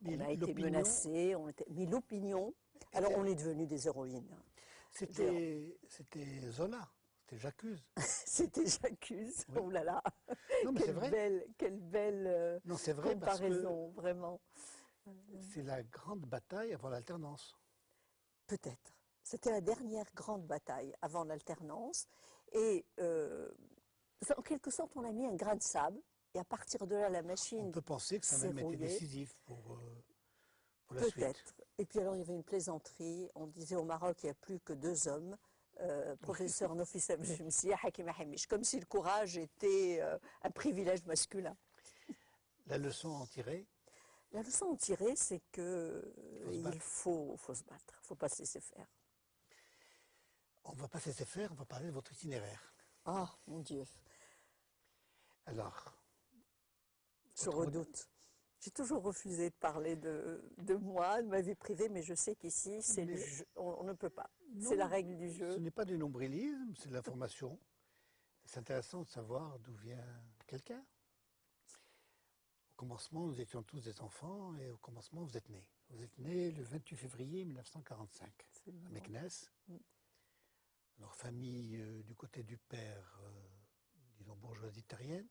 On a été menacés, mais l'opinion, alors on est devenus des héroïnes. Hein. C'était Zola, c'était J'accuse. C'était J'accuse, oui. Oh là là, non, mais quelle belle non, c'est vrai, comparaison, vraiment. C'est la grande bataille avant l'alternance. Peut-être. C'était la dernière grande bataille avant l'alternance. Et en quelque sorte, on a mis un grain de sable. Et à partir de là, la machine. On peut penser que ça a même été décisif pour la suite. Peut-être. Et puis alors, il y avait une plaisanterie. On disait au Maroc, il n'y a plus que 2 hommes. Professeur Nofissa Mchemsi, Hakim Hamish. Comme si le courage était un privilège masculin. La leçon à en tirer? La leçon à en tirer, c'est qu'il faut se battre. Il ne faut pas se laisser faire. On ne va pas se laisser faire, on va parler de votre itinéraire. Ah, mon Dieu. Alors, je redoute. J'ai toujours refusé de parler de moi, de ma vie privée, mais je sais qu'ici, on ne peut pas. C'est la règle du jeu. Ce n'est pas du nombrilisme, c'est de l'information. C'est intéressant de savoir d'où vient quelqu'un. Au commencement, nous étions tous des enfants, et au commencement, vous êtes nés. Vous êtes nés le 28 février 1945, à Meknès. Alors, famille du côté du père, disons bourgeoisie terrienne.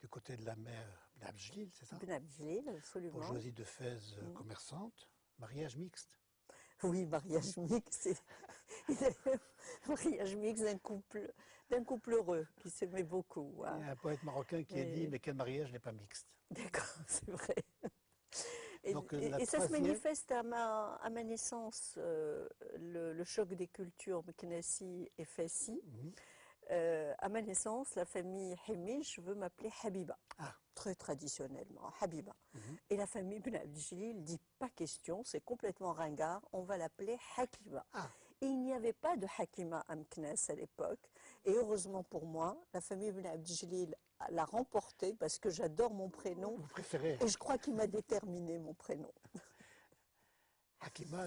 Du côté de la mère, Ben Abdjelil, c'est ça? Ben Abdjelil, absolument. Bourgeoisie de Fès commerçante, mariage mixte. Oui, mariage mixte. Mariage mixte d'un couple heureux qui s'aimait beaucoup. Hein. Il y a un poète marocain qui a dit, mais quel mariage n'est pas mixte? D'accord, c'est vrai. Et, donc, et ça se manifeste à ma naissance, le choc des cultures Meknessi et Fessi. À ma naissance, la famille Hamish veut m'appeler Habiba, très traditionnellement, Habiba. Et la famille Ben Abdjelil dit pas question, c'est complètement ringard, on va l'appeler Hakima. Et il n'y avait pas de Hakima à Meknès à l'époque. Et heureusement pour moi, la famille Ben Abdjelil l'a remporté parce que j'adore mon prénom. Vous préférez? Et je crois qu'il m'a déterminé mon prénom. Hakima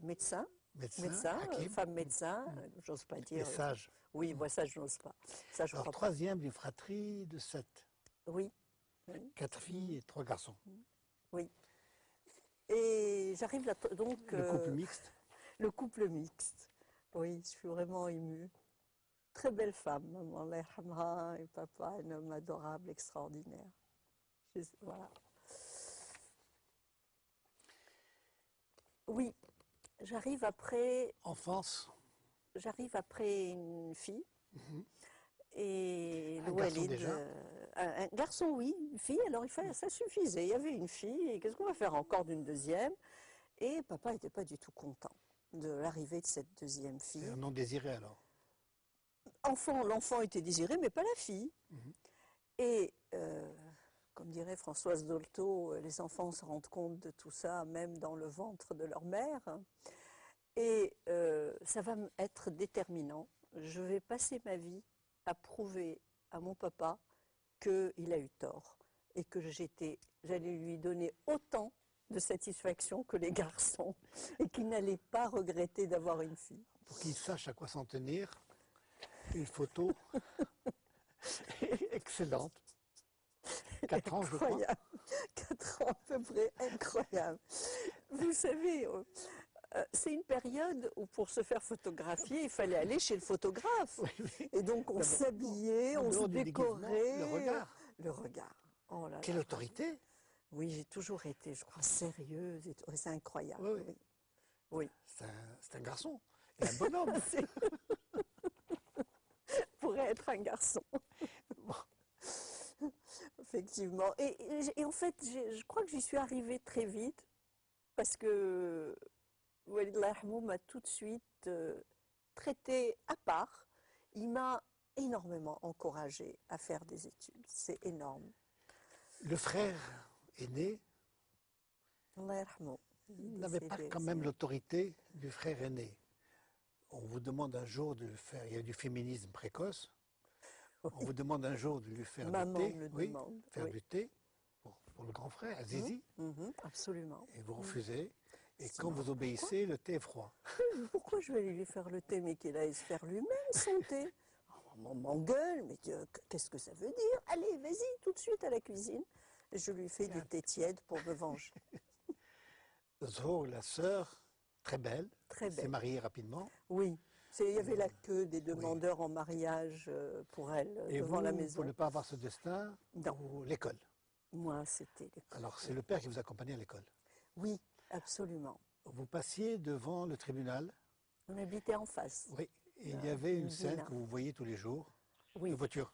médecin. Hakim. Femme médecin, j'ose pas dire. Et sage. Oui, moi ça je n'ose pas. Ça, je alors, troisième d'une fratrie de 7. Oui. 4 filles et 3 garçons. Oui. Et j'arrive là, donc... Le couple mixte. Le couple mixte. Oui, je suis vraiment émue. Très belle femme, maman, Allah yarhamha, et papa, un homme adorable, extraordinaire. Voilà. Oui. J'arrive après... Enfance. J'arrive après une fille. Et un garçon déjà un garçon, oui. Une fille, alors ça suffisait. Il y avait une fille, et qu'est-ce qu'on va faire encore d'une deuxième? Et papa n'était pas du tout content de l'arrivée de cette deuxième fille. C'est un nom désiré alors? L'enfant était désiré, mais pas la fille. Et... comme dirait Françoise Dolto, les enfants se rendent compte de tout ça, même dans le ventre de leur mère. Et ça va être déterminant. Je vais passer ma vie à prouver à mon papa qu'il a eu tort et que j'allais lui donner autant de satisfaction que les garçons et qu'il n'allait pas regretter d'avoir une fille. Pour qu'il sache à quoi s'en tenir, une photo excellente. 4 ans, je crois. 4 ans à peu près, incroyable. Vous savez, C'est une période où pour se faire photographier, il fallait aller chez le photographe. Oui, oui. Et donc on D'abord, s'habillait, en on se dehors du déguisement, décorait. le regard. Le regard. Oh là Quelle là. autorité! Oui, j'ai toujours été, je crois, sérieuse. Ouais, c'est incroyable. Oui, oui. Oui. Oui. C'est un garçon et un bonhomme. C'est- pourrait être un garçon. Bon, Effectivement. Et en fait, je crois que j'y suis arrivée très vite parce que Walid Allah yarhamou m'a tout de suite traité à part. Il m'a énormément encouragée à faire des études. C'est énorme. le frère aîné Allah yarhamou. Il est n'avait pas décédé, quand même l'autorité du frère aîné. On vous demande un jour de le faire, il y a du féminisme précoce, on vous demande un jour de lui faire Maman du thé, me le oui, demande. faire Oui. du thé pour le grand frère, Azizi, Absolument. et vous refusez. Et C'est quand vous marrant. obéissez, le thé est froid. Pourquoi je vais aller lui faire le thé, mais qu'il aille se faire lui-même son thé? On m'engueule, mais qu'est-ce que ça veut dire? Allez, vas-y, tout de suite à la cuisine. Et je lui fais du thé tiède pour me venger. Zohor, la sœur, très belle, Très s'est belle. mariée rapidement. Oui, il y avait la queue des demandeurs en mariage pour elle Et devant vous, la pour maison. ne pas avoir ce destin, Non. l'école. Moi, c'était l'école. Alors, c'est le père qui vous accompagnait à l'école. Oui, absolument. Vous passiez devant le tribunal, On habitait en face. oui, et il y avait une scène Dina. que vous voyez tous les jours, Oui. de voiture.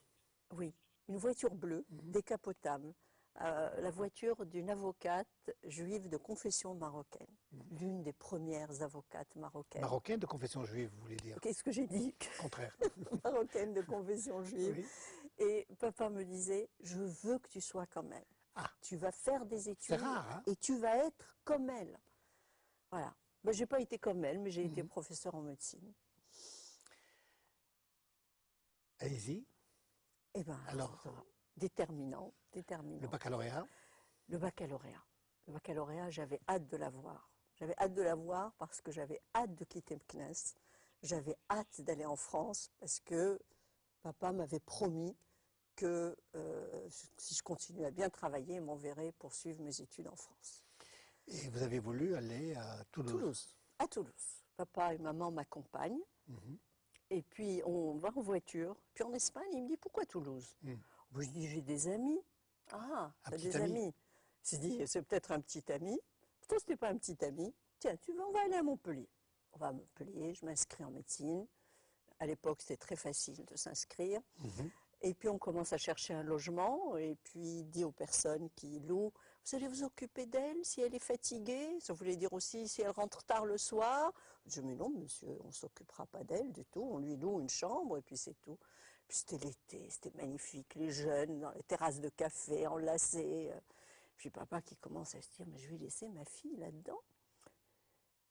Oui, une voiture bleue, décapotable, la voiture d'une avocate juive de confession marocaine, l'une des premières avocates marocaines. Marocaine de confession juive, vous voulez dire. Qu'est-ce que j'ai dit? Contraire. Marocaine de confession juive. Oui. Et papa me disait, je veux que tu sois comme elle. Ah. Tu vas faire des études rare, hein? et tu vas être comme elle. Voilà. Ben, je n'ai pas été comme elle, mais j'ai été professeur en médecine. Allez-y. Et ben, Alors, déterminant. le baccalauréat, Le baccalauréat. Le baccalauréat, j'avais hâte de l'avoir. J'avais hâte de l'avoir parce que j'avais hâte de quitter Meknès. J'avais hâte d'aller en France parce que papa m'avait promis que si je continuais à bien travailler, il m'enverrait poursuivre mes études en France. et vous avez voulu aller à Toulouse. Toulouse, à Toulouse. Papa et maman m'accompagnent. Et puis on va en voiture. Puis en Espagne, il me dit, pourquoi Toulouse? Je dis, j'ai des amis. Ah, Un t'as petit des ami. amis. J'ai dit, c'est peut-être un petit ami. Pourtant, ce n'était pas un petit ami. Tiens, on va aller à Montpellier. On va à Montpellier, je m'inscris en médecine. À l'époque, c'était très facile de s'inscrire. Et puis, on commence à chercher un logement. Et puis, il dit aux personnes qui louent, vous allez vous occuper d'elle si elle est fatiguée? Ça voulait dire aussi si elle rentre tard le soir. Je dis, mais non, monsieur, on ne s'occupera pas d'elle du tout. On lui loue une chambre et puis c'est tout. Puis c'était l'été, c'était magnifique. Les jeunes dans les terrasses de café, enlacés. Puis papa qui commence à se dire, mais je vais laisser ma fille là-dedans.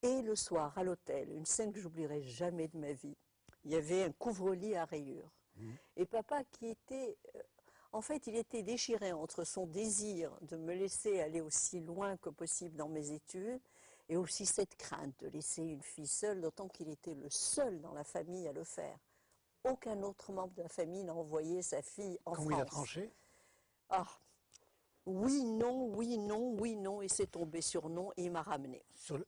Et le soir, à l'hôtel, une scène que j'oublierai jamais de ma vie, il y avait un couvre-lit à rayures. Et papa qui était... en fait, il était déchiré entre son désir de me laisser aller aussi loin que possible dans mes études et aussi cette crainte de laisser une fille seule, d'autant qu'il était le seul dans la famille à le faire. Aucun autre membre de la famille n'a envoyé sa fille en Comment France. il a tranché? Ah, oui, non, oui, non, oui, non, et c'est tombé sur non, et il m'a ramené.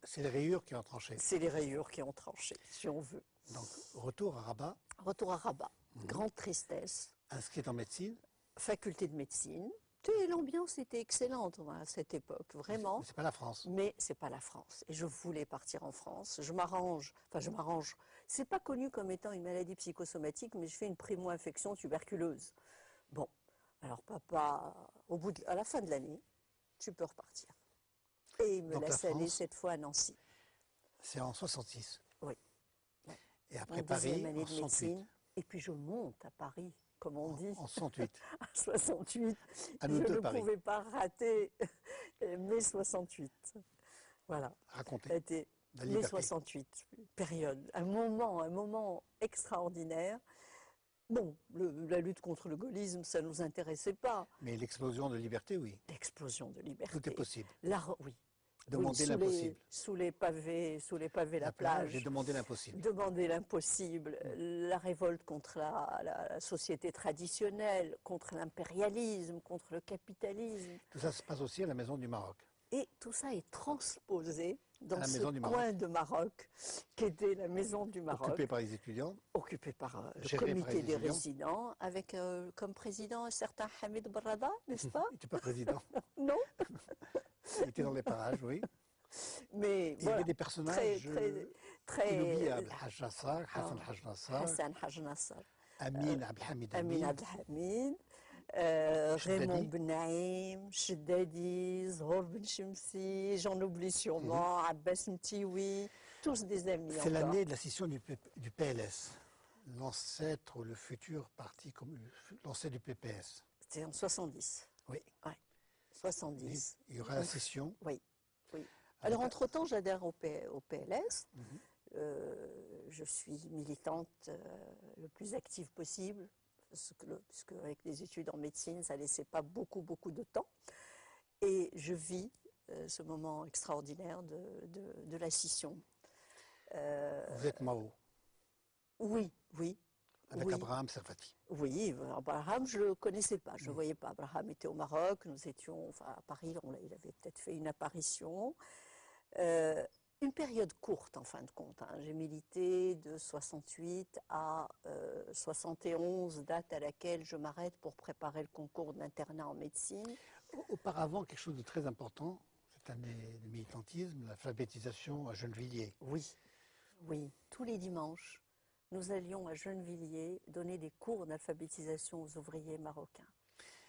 C'est les rayures qui ont tranché. C'est les rayures qui ont tranché, si on veut. Donc, retour à Rabat, Retour à Rabat, grande tristesse, inscrite en médecine. faculté de médecine. Et l'ambiance était excellente à cette époque, vraiment. Mais c'est pas la France. Mais c'est pas la France. Et je voulais partir en France. Je m'arrange. C'est pas connu comme étant une maladie psychosomatique, mais je fais une primo-infection tuberculeuse. Bon, alors papa, à la fin de l'année, tu peux repartir. Et il me Donc, la laisse aller France, cette fois à Nancy. C'est en 66. Oui. Et après En Paris, deuxième année en de 68. médecine. Et puis je monte à Paris, comme on dit. En 68. À 68. À nous Je deux, ne Paris. pouvais pas rater mai 68. Voilà. Racontez. Ça a été La mai liberté. 68, période. Un moment extraordinaire. Bon, la lutte contre le gaullisme, ça ne nous intéressait pas. Mais l'explosion de liberté, oui. L'explosion de liberté. Tout est possible. Oui. Demander Oui, l'impossible. Sous les pavés, La plage et demander l'impossible. Demander l'impossible, la révolte contre la société traditionnelle, contre l'impérialisme, contre le capitalisme. Tout ça se passe aussi à la Maison du Maroc. Et tout ça est transposé dans la ce maison du coin Maroc. de Maroc, qui était la maison du Maroc, Occupé par les étudiants, occupée par le géré par comité les des étudiants. résidents, avec comme président un certain Hamid Barrada, n'est-ce pas? Il n'était pas président. Non? Il était dans les parages, oui. Mais Il y voilà, avait des personnages très inoubliables. Haj Nassar, Hassan Ah, Haj Nassar, Hassan Haj Nassar, Amin Abdelhamid Amin Amin, Abdelhamid, Raymond Cheddadi. Ben Naïm, Cheddadi, Zhor Ben Chemsi, j'en oublie sûrement, Abbas Mtioui, tous des amis C'est encore. l'année de la scission du PLS, l'ancêtre ou le futur parti, l'ancêtre du PPS. C'était en 70. Oui. Ouais, 70. Il y aura la scission. Oui, oui. Alors, entre-temps, j'adhère au PLS. Je suis militante le plus active possible, puisque avec des études en médecine, ça ne laissait pas beaucoup de temps. Et je vis ce moment extraordinaire de la scission. Vous êtes Mao, Oui, oui. avec oui. Abraham Servati. Oui, Abraham, je ne le connaissais pas, je ne le voyais pas. Abraham était au Maroc, nous étions, enfin à Paris, il avait peut-être fait une apparition. Une période courte en fin de compte. Hein. J'ai milité de 68 à 71, date à laquelle je m'arrête pour préparer le concours d'internat en médecine. Auparavant, quelque chose de très important, cette année de militantisme, l'alphabétisation à Gennevilliers. Oui, oui, tous les dimanches, nous allions à Gennevilliers donner des cours d'alphabétisation aux ouvriers marocains.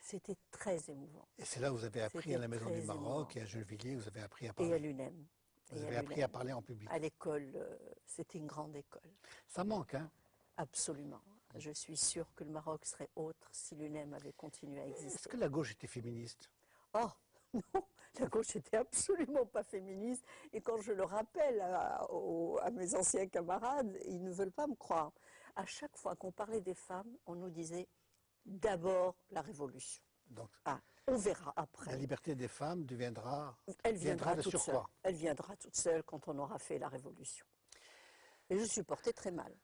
C'était très émouvant. Et c'est là où vous avez appris C'était à la Maison du très Maroc émouvant. et à Gennevilliers, vous avez appris à Et à parler. l'UNEM. Vous avez appris à parler en public. À l'école, c'était une grande école. Ça manque, hein? Absolument. Je suis sûre que le Maroc serait autre si l'UNEM avait continué à exister. Est-ce que la gauche était féministe? Oh, non, la gauche n'était absolument pas féministe. Et quand je le rappelle à mes anciens camarades, ils ne veulent pas me croire. À chaque fois qu'on parlait des femmes, on nous disait d'abord la révolution. Donc, On verra après. la liberté des femmes Elle viendra de toute seule. surcroît. Elle viendra toute seule quand on aura fait la révolution. Et je supportais très mal.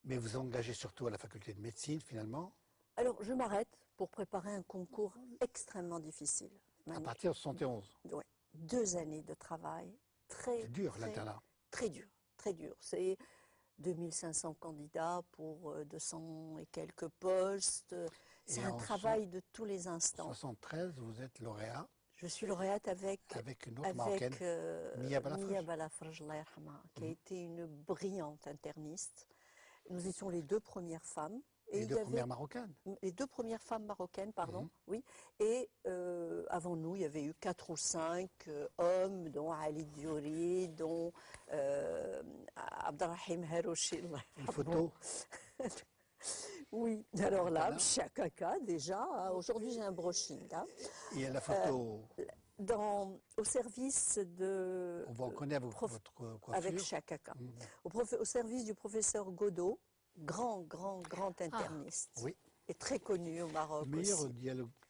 Mais vous engagez surtout à la faculté de médecine, finalement, Alors, je m'arrête pour préparer un concours extrêmement difficile. à partir de 71. Ouais. 2 années de travail très C'est dur, l'internat. Très dur, très dur. C'est 2500 candidats pour 200 et quelques postes. C'est un travail de tous les En instants. 73, vous êtes lauréat Je suis lauréate avec une autre marocaine, Mia Balafraj. Mia Balafraj, Allah yarhamha, qui a été une brillante interniste. Nous étions les 2 premières femmes. Les deux premières marocaines. Les 2 premières femmes marocaines, pardon, oui. Et avant nous, il y avait eu 4 ou 5 hommes, dont Ali Diouri, dont Abdelrahim Harouchi. Une photo. Oui, alors là, Voilà. Chakaka déjà, hein, aujourd'hui j'ai un brushing. Hein. Et la photo, Au service de... on vous reconnaît avec votre coiffure. Avec Chakaka. Au service du professeur Godot, grand interniste. Oui. Et très connu au Maroc Le meilleur aussi.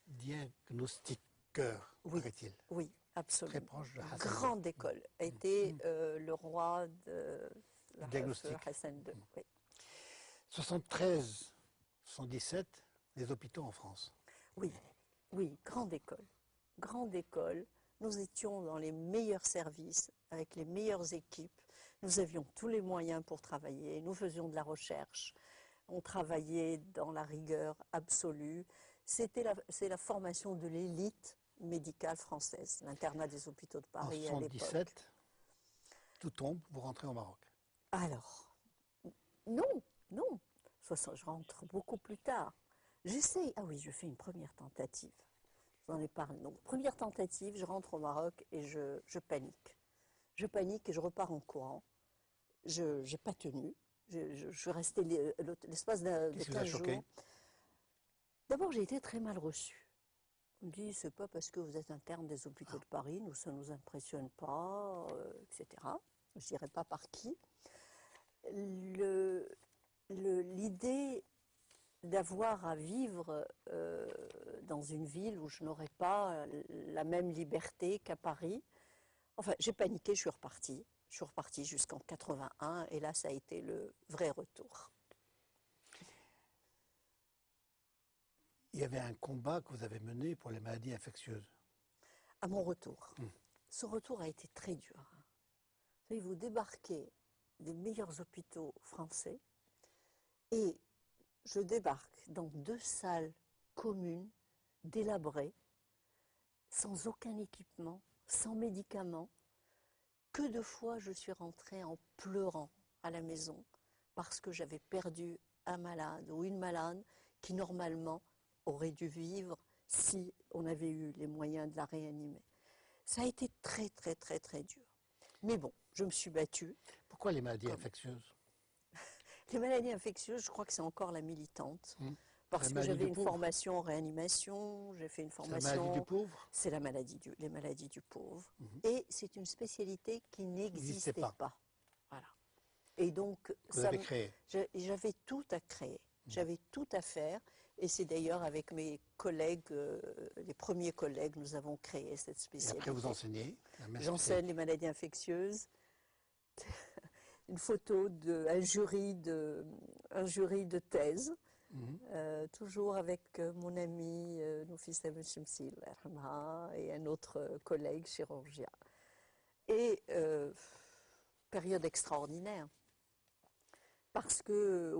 diagnostiqueur, paraît-il. Oui, absolument. Très proche de Hassan. Grande école. A été le roi de la Diagnostic. Hassan II. Oui. 73, 77, les hôpitaux en France. Oui, oui, grande école. Grande école. Nous étions dans les meilleurs services, avec les meilleures équipes. Nous avions tous les moyens pour travailler. Nous faisions de la recherche. On travaillait dans la rigueur absolue. C'est la formation de l'élite médicale française, l'internat des hôpitaux de Paris En à l'époque. 77, tout tombe, vous rentrez au Maroc. Alors, non. Je rentre beaucoup plus tard. J'essaye. Ah oui, je fais une première tentative. J'en ai parlé. Donc, première tentative, je rentre au Maroc et je panique. Je panique et je repars en courant. Je n'ai pas tenu. Je suis restée l'espace de Qu'est-ce qui vous a 15 choqué? jours. D'abord, j'ai été très mal reçue. On me dit, c'est pas parce que vous êtes interne des hôpitaux de Paris, ça ne nous impressionne pas, etc. Je ne dirais pas par qui. L'idée d'avoir à vivre dans une ville où je n'aurais pas la même liberté qu'à Paris. Enfin, j'ai paniqué, je suis repartie. Je suis repartie jusqu'en 81 et là, ça a été le vrai retour. Il y avait un combat que vous avez mené pour les maladies infectieuses. à mon retour. Ce retour a été très dur. Vous savez, vous débarquez des meilleurs hôpitaux français et je débarque dans 2 salles communes, délabrées, sans aucun équipement, sans médicaments. Que de fois je suis rentrée en pleurant à la maison parce que j'avais perdu un malade ou une malade qui normalement aurait dû vivre si on avait eu les moyens de la réanimer. Ça a été très très très très dur. Mais bon, je me suis battue. Pourquoi les maladies infectieuses? Les maladies infectieuses, je crois que c'est encore la militante. Parce La que maladie j'avais du une pauvre. formation en réanimation, j'ai fait une C'est la formation... maladie du pauvre? C'est les maladies du pauvre. Et c'est une spécialité qui n'existait pas. Voilà. Et donc, Vous avez créé. j'avais tout à créer, j'avais tout à faire. Et c'est d'ailleurs avec mes collègues, les premiers collègues, nous avons créé cette Et spécialité. après, vous enseignez. J'enseigne les maladies infectieuses. Une photo d'un jury de thèse, toujours avec mon ami Noufis Abou Chemsil et un autre collègue chirurgien. Et période extraordinaire, parce que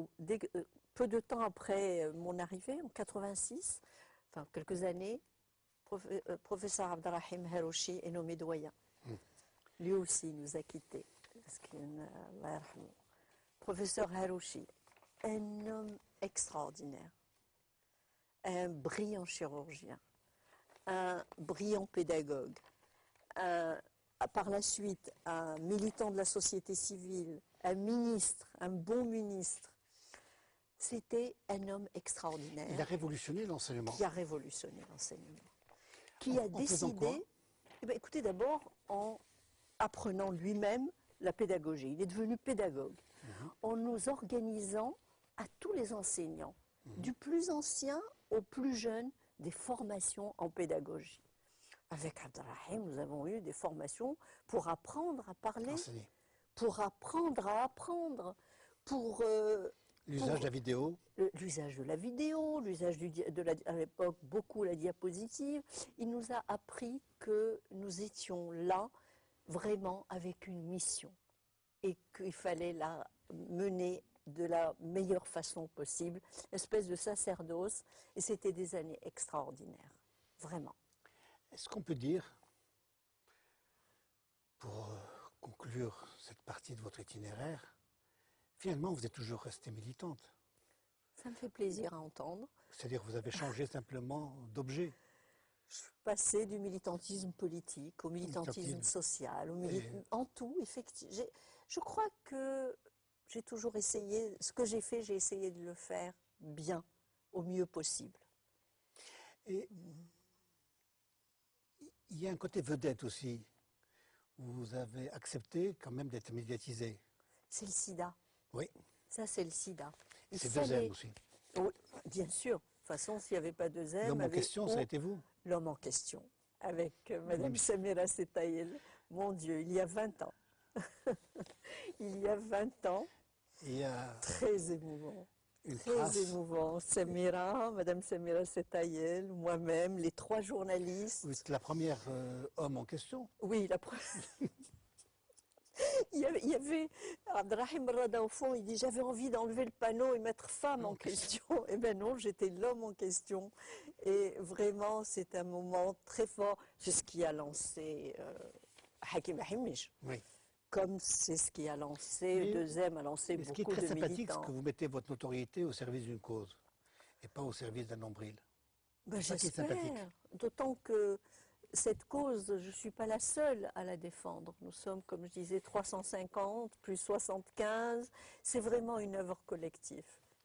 peu de temps après mon arrivée, en 86, enfin quelques années, professeur Abdelrahim Harouchi est nommé doyen. Lui aussi nous a quittés. Professeur Harouchi, un homme extraordinaire, un brillant chirurgien, un brillant pédagogue, par la suite un militant de la société civile, un ministre, un bon ministre. C'était un homme extraordinaire. Il a révolutionné l'enseignement. Qui a révolutionné l'enseignement. Qui a faisant quoi? décidé, écoutez, d'abord en apprenant lui-même la pédagogie. Il est devenu pédagogue en nous organisant à tous les enseignants, du plus ancien au plus jeune, des formations en pédagogie. Avec Abdelrahim, nous avons eu des formations pour apprendre à parler, Enseigner. pour apprendre à apprendre, pour... L'usage de la vidéo. L'usage de la vidéo, l'usage à l'époque beaucoup la diapositive. Il nous a appris que nous étions là vraiment avec une mission et qu'il fallait la mener de la meilleure façon possible, espèce de sacerdoce, et c'était des années extraordinaires, vraiment. Est-ce qu'on peut dire, pour conclure cette partie de votre itinéraire, finalement vous êtes toujours restée militante? Ça me fait plaisir à entendre. C'est-à-dire que vous avez changé simplement d'objet? Je suis passée du militantisme politique au militantisme social, en tout, effectivement. Je crois que j'ai toujours essayé, ce que j'ai fait, j'ai essayé de le faire bien, au mieux possible. Et il y a un côté vedette aussi. Vous avez accepté quand même d'être médiatisé. C'est le sida. Oui. Ça, c'est le sida. C'est 2M aussi. Oui, bien sûr. De toute façon, s'il n'y avait pas 2M... L'homme en question, ça a été vous? L'homme en question, avec Madame Samira Setaïl. Mon Dieu, il y a 20 ans. Il y a 20 ans. Très émouvant. Très émouvant. Samira, Madame Samira Setaïl, moi-même, les 3 journalistes. Vous êtes la première homme en question? Oui, la première. Il y avait Abdelrahim Rada au fond, il dit j'avais envie d'enlever le panneau et mettre femme en question. Eh bien non, j'étais l'homme en question. Et vraiment, c'est un moment très fort. C'est ce qui a lancé Hakim Ahimish. Oui. Comme c'est ce qui a lancé, 2M a lancé beaucoup de militants. Ce qui est très sympathique, c'est que vous mettez votre notoriété au service d'une cause et pas au service d'un nombril. Ben, j'espère. D'autant que cette cause, je ne suis pas la seule à la défendre. Nous sommes, comme je disais, 350, plus 75. C'est vraiment une œuvre collective.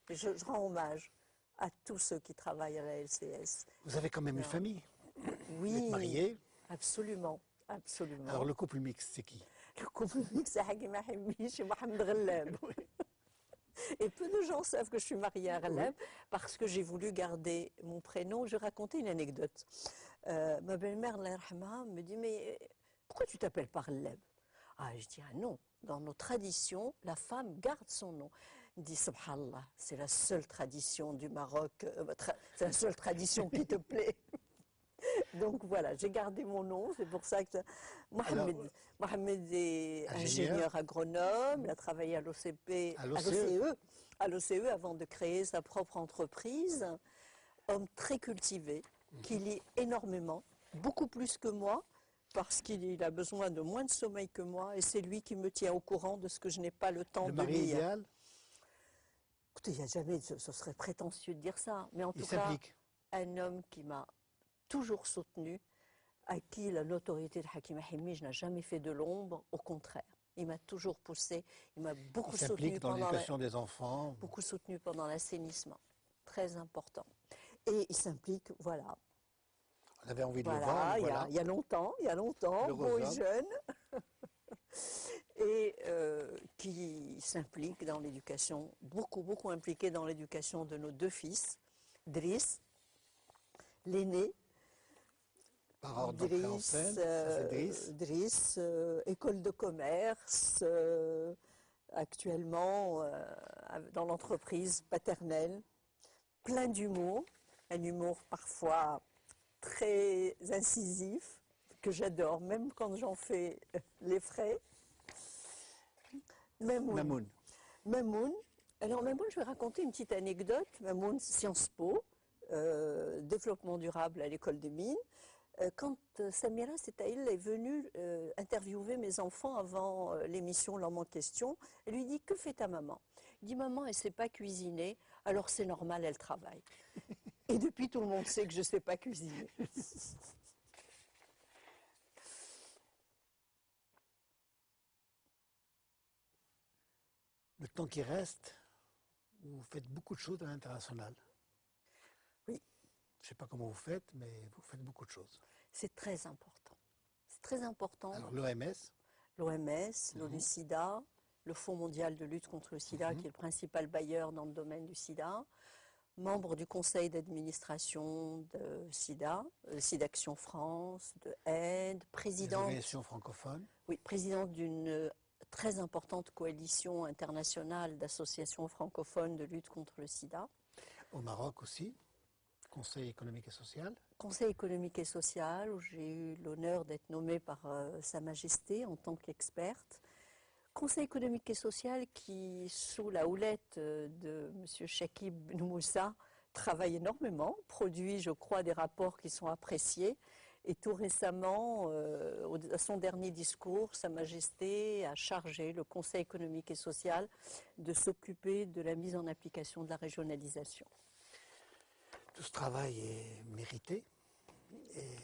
Et je rends hommage à tous ceux qui travaillent à la LCS. Vous avez quand même une famille? Oui. Vous êtes mariée? Absolument, absolument. Alors le couple mixte, c'est qui? Le couple mixte, c'est Hakim Ahimish et Mohamed Ghallab. Et peu de gens savent que je suis mariée à Ghallab parce que j'ai voulu garder mon prénom. Je racontais une anecdote. Ma belle-mère, Allah yarhamha, me dit « Mais pourquoi tu t'appelles pas Ghallab ?» Ah, je dis « Ah non, dans nos traditions, la femme garde son nom. » Il me dit « Subhanallah, c'est la seule tradition du Maroc, c'est la seule tradition qui te plaît. » Donc voilà, j'ai gardé mon nom, c'est pour ça que Alors, Mohamed est ingénieur. ingénieur agronome, il a travaillé à l'OCP, À l'OCE. à l'OCE avant de créer sa propre entreprise. Homme très cultivé, qui lit énormément, beaucoup plus que moi, parce qu'il a besoin de moins de sommeil que moi, et c'est lui qui me tient au courant de ce que je n'ai pas le temps Le de mari lire. idéal, Écoutez, il n'y a jamais, ce serait prétentieux de dire ça, mais en il tout cas, s'implique. un homme qui m'a toujours soutenu, à qui l'autorité de Hakim Ahimij n'a jamais fait de l'ombre, au contraire. Il m'a toujours poussé, il m'a Il beaucoup s'implique soutenu dans l'éducation des enfants. beaucoup soutenu pendant l'assainissement. Très important. Et il s'implique, voilà, On avait envie de le voir, le voilà. il y a longtemps, Le beau et homme. jeune, et qui s'implique dans l'éducation, beaucoup impliqué dans l'éducation de nos deux fils, Driss, l'aîné, Par ordre d'entrée en scène, ça c'est Driss. Driss, école de commerce, actuellement dans l'entreprise paternelle, plein d'humour, un humour parfois très incisif, que j'adore, même quand j'en fais les frais. Mamoun. Mamoun. Alors Mamoun, je vais raconter une petite anecdote. Mamoun, Sciences Po, développement durable à l'école des mines. Quand Samira Setaïl est venue interviewer mes enfants avant l'émission L'homme en question, elle lui dit: que fait ta maman? Il dit: maman, elle ne sait pas cuisiner, alors c'est normal, elle travaille. Et depuis, tout le monde sait que je ne sais pas cuisiner. Le temps qui reste, vous faites beaucoup de choses à l'international. Oui. Je ne sais pas comment vous faites, mais vous faites beaucoup de choses. C'est très important. C'est très important. Alors l'OMS, L'OMS, l'ONU-SIDA, le Fonds mondial de lutte contre le sida, qui est le principal bailleur dans le domaine du sida, membre du conseil d'administration de SIDA, SIDAction France, de AIDE, les présidente, organisations francophones, oui, présidente d'une très importante coalition internationale d'associations francophones de lutte contre le sida. au Maroc aussi, Conseil économique et social. Conseil économique et social, où j'ai eu l'honneur d'être nommée par Sa Majesté en tant qu'experte. Conseil économique et social qui, sous la houlette de M. Chakib Ben Moussa, travaille énormément, produit, je crois, des rapports qui sont appréciés. Et tout récemment, à son dernier discours, Sa Majesté a chargé le Conseil économique et social de s'occuper de la mise en application de la régionalisation. Tout ce travail est mérité et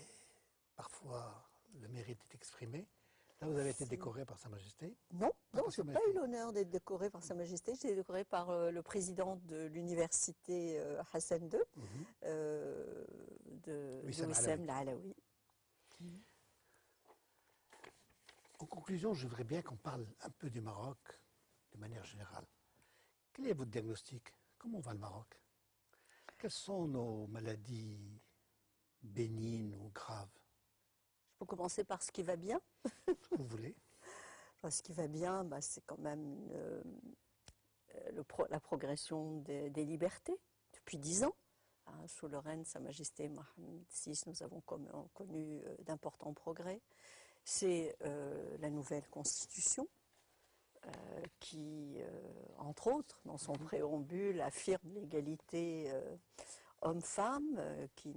parfois le mérite est exprimé. Là, vous avez été décoré par Sa Majesté. Non, Pas non, par je Sa n'ai pas Majesté. eu l'honneur d'être décorée par Sa Majesté. J'ai été décorée par le président de l'université Hassan II, de Wissam Wissam Alaoui. En conclusion, je voudrais bien qu'on parle un peu du Maroc de manière générale. Quel est votre diagnostic? Comment va le Maroc? Quelles sont nos maladies bénignes ou graves? Je peux commencer par ce qui va bien. Ce que vous voulez. Ce qui va bien, c'est quand même la progression des libertés depuis 10 ans. Sous le règne de Sa Majesté Mohamed VI, nous avons connu d'importants progrès. C'est la nouvelle constitution qui, entre autres, dans son préambule, affirme l'égalité homme-femme, qui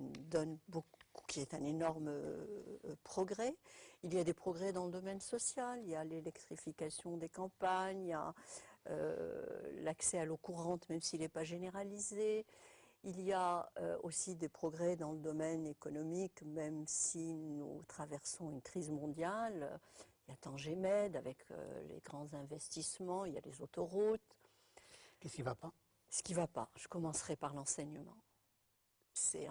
est un énorme progrès. Il y a des progrès dans le domaine social, il y a l'électrification des campagnes, il y a l'accès à l'eau courante, même s'il n'est pas généralisé. Il y a aussi des progrès dans le domaine économique, même si nous traversons une crise mondiale. Il y a Tangemed avec les grands investissements, il y a les autoroutes. Qu'est-ce qui ne va pas? Ce qui ne va pas, je commencerai par l'enseignement.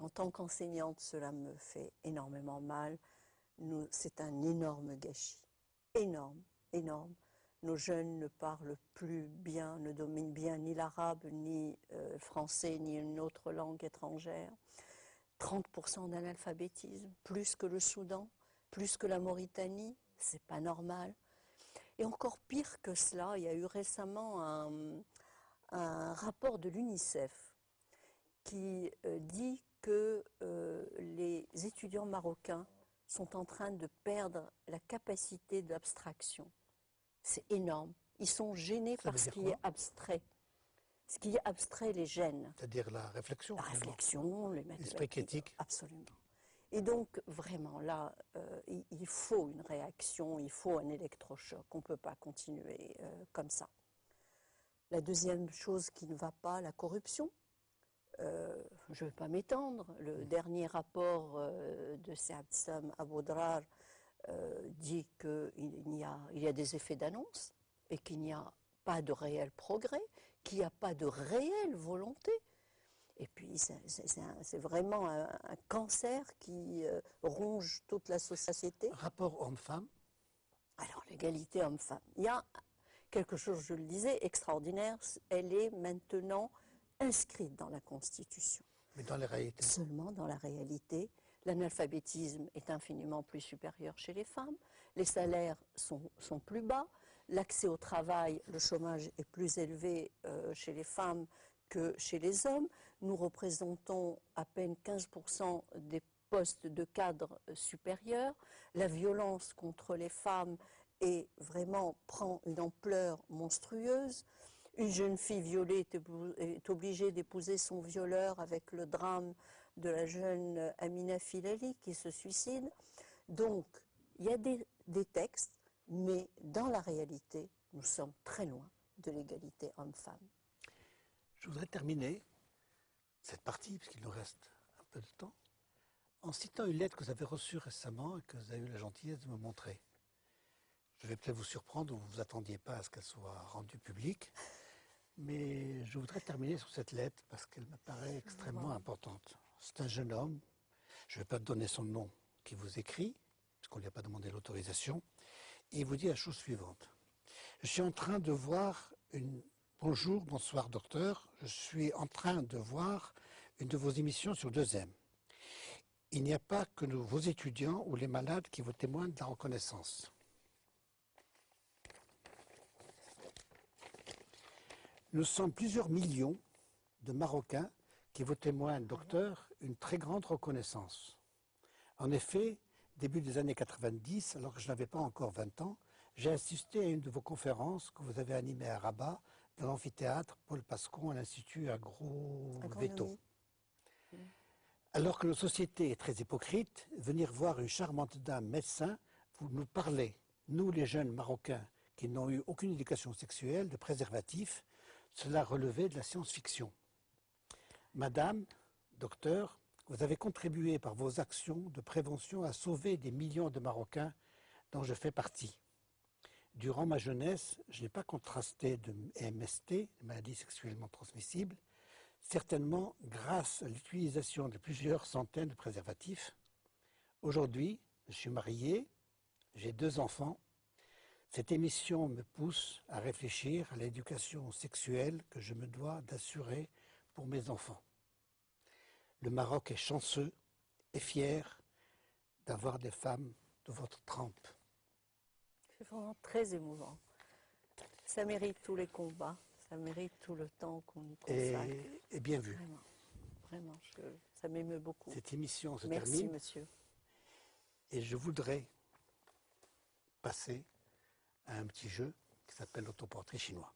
En tant qu'enseignante, cela me fait énormément mal. C'est un énorme gâchis. Énorme, énorme. Nos jeunes ne parlent plus bien, ne dominent bien ni l'arabe, ni le français, ni une autre langue étrangère. 30% d'analphabétisme, plus que le Soudan, plus que la Mauritanie, c'est pas normal. Et encore pire que cela, il y a eu récemment un rapport de l'UNICEF qui dit que les étudiants marocains sont en train de perdre la capacité d'abstraction. C'est énorme. Ils sont gênés par ce qui est abstrait. Ce qui est abstrait les gêne. C'est-à-dire la réflexion. La réflexion, l'esprit critique. Absolument. Et donc, vraiment, là, il faut une réaction, il faut un électrochoc. On ne peut pas continuer comme ça. La deuxième chose qui ne va pas, la corruption. Je ne vais pas m'étendre. Le dernier rapport de Saad Sam Abodrar dit qu'il y a des effets d'annonce et qu'il n'y a pas de réel progrès, qu'il n'y a pas de réelle volonté. Et puis, c'est vraiment un cancer qui ronge toute la société. Rapport homme-femme. Alors, l'égalité homme-femme. Il y a quelque chose, je le disais, extraordinaire. Elle est maintenant inscrite dans la Constitution. Mais dans la réalité. Seulement dans la réalité. L'analphabétisme est infiniment plus supérieur chez les femmes. Les salaires sont plus bas. L'accès au travail, le chômage est plus élevé chez les femmes que chez les hommes. Nous représentons à peine 15% des postes de cadres supérieurs. La violence contre les femmes prend une ampleur monstrueuse. Une jeune fille violée est obligée d'épouser son violeur avec le drame de la jeune Amina Filali qui se suicide. Donc, il y a des textes, mais dans la réalité, nous sommes très loin de l'égalité homme-femme. Je voudrais terminer cette partie, puisqu'il nous reste un peu de temps, en citant une lettre que vous avez reçue récemment et que vous avez eu la gentillesse de me montrer. Je vais peut-être vous surprendre, vous ne vous attendiez pas à ce qu'elle soit rendue publique, mais je voudrais terminer sur cette lettre parce qu'elle me paraît extrêmement importante. C'est un jeune homme, je ne vais pas donner son nom, qui vous écrit, puisqu'on ne lui a pas demandé l'autorisation, et il vous dit la chose suivante. Je suis en train de voir Bonjour, bonsoir docteur, je suis en train de voir une de vos émissions sur 2M. Il n'y a pas que vos étudiants ou les malades qui vous témoignent de la reconnaissance. Nous sommes plusieurs millions de Marocains qui vous témoignent, docteur, une très grande reconnaissance. En effet, début des années 90, alors que je n'avais pas encore 20 ans, j'ai assisté à une de vos conférences que vous avez animée à Rabat, dans l'amphithéâtre Paul Pascon à l'Institut Agro-Veto. Alors que notre société est très hypocrite, venir voir une charmante dame médecin, vous nous parlez, nous les jeunes Marocains qui n'ont eu aucune éducation sexuelle, de préservatif, cela relevait de la science-fiction. Madame, docteur, vous avez contribué par vos actions de prévention à sauver des millions de Marocains dont je fais partie. Durant ma jeunesse, je n'ai pas contrasté de MST, maladie sexuellement transmissible, certainement grâce à l'utilisation de plusieurs centaines de préservatifs. Aujourd'hui, je suis marié, j'ai 2 enfants. Cette émission me pousse à réfléchir à l'éducation sexuelle que je me dois d'assurer pour mes enfants. Le Maroc est chanceux et fier d'avoir des femmes de votre trempe. C'est vraiment très émouvant. Ça mérite tous les combats, ça mérite tout le temps qu'on y consacre. Et bien vu. Vraiment, ça m'émeut beaucoup. Cette émission se termine. Merci, monsieur. Et je voudrais passer à un petit jeu qui s'appelle l'autoportrait chinois.